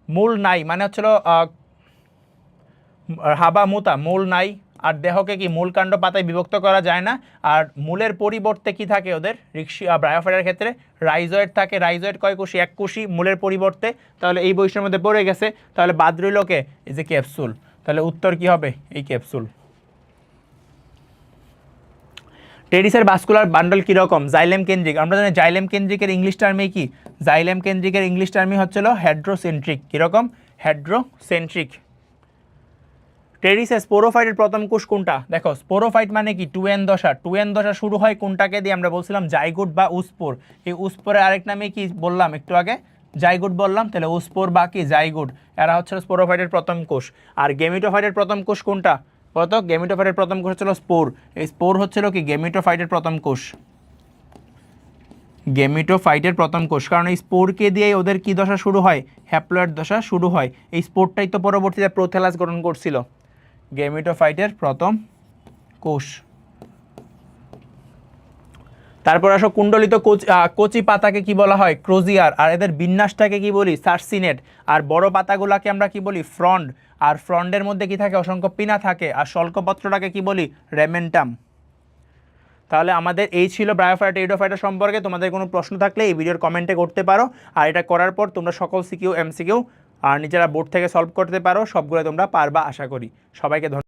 মূল নাই মানে হচ্ছিল হাবা মুতা মূল নাই। আর দেহকে কি মূলকাণ্ড পাতায় বিভক্ত করা যায় না। আর মূলের পরিবর্তে কি থাকে ওদের ব্রায়োফাইটার ক্ষেত্রে রাইজয়েড থাকে। রাইজয়েড কয় কোষী? এক কোষী মূলের পরিবর্তে। তাহলে এই বৈশিষ্ট্যের মধ্যে পড়ে গেছে। তাহলে বাদ রইল কে? এই যে ক্যাপসুল। তাহলে উত্তর কি হবে? এই ক্যাপসুল। টেরিসের ভাস্কুলার বান্ডল কীরকম? জাইলেম কেন্দ্রিক। আমরা জানি জাইলেম কেন্দ্রিকের ইংলিশ টার্মে কি? জাইলেম কেন্দ্রিকের ইংলিশ টার্মই হচ্ছিল হেড্রোসেন্ট্রিক। কীরকম? হেড্রোসেন্ট্রিক। টেরিসের স্পোরোফাইটের প্রথম কোষ কোনটা? দেখো স্পোরোফাইট মানে কি? 2n দশা। 2n দশা শুরু হয় কোনটাকে দিয়ে? আমরা বলছিলাম জাইগোট বা উস্পোর। এই উস্পোরের আরেক নামে কি বললাম একটু আগে? জাইগোট বললাম। তাহলে উস্পোর বা কি জাইগোট, এরা হচ্ছে স্পোরোফাইটের প্রথম কোষ। আর গেমিটোফাইটের প্রথম কোষ কোনটা? বলতো গেমিটোফাইটের প্রথম কোষ হচ্ছিল স্পোর। এই স্পোর হচ্ছিল কি গেমিটোফাইটের প্রথম কোষ। গেমিটোফাইটের প্রথম কোষ, কারণ এই স্পোরকে দিয়েই ওদের কি দশা শুরু হয়? হ্যাপ্লয়েড দশা শুরু হয়। এই স্পোরটাই তো পরবর্তীতে প্রোথ্যালাস গঠন করছিল। গেমিটোফাইটের প্রথম কোষ। তারপর আসো কুণ্ডলিত কচি পাতাকে কি বলা হয়? ক্রোজিয়ার। আর এদের বিন্যাসটাকে কি বলি? সার্সিনেট। আর বড় পাতাগুলাকে আমরা কি বলি? ফ্রন্ড। আর ফ্রন্ডের মধ্যে কি থাকে? অসংখ্য পিনা থাকে। আর শল্কপত্রটাকে কি বলি? রেমেন্টাম। তাহলে আমাদের এই ছিল ব্রায়োফাইটা টেরিডোফাইটা সম্পর্কে। তোমাদের কোনো প্রশ্ন থাকলে এই ভিডিওর কমেন্টে করতে পারো। আর এটা করার পর তোমরা সকল সিকিউ এমসিকিউ আর নিজেরা বোর্ড থেকে সলভ করতে পারো। সবগুলো তোমরা পারবা আশা করি। সবাইকে ধন্যবাদ।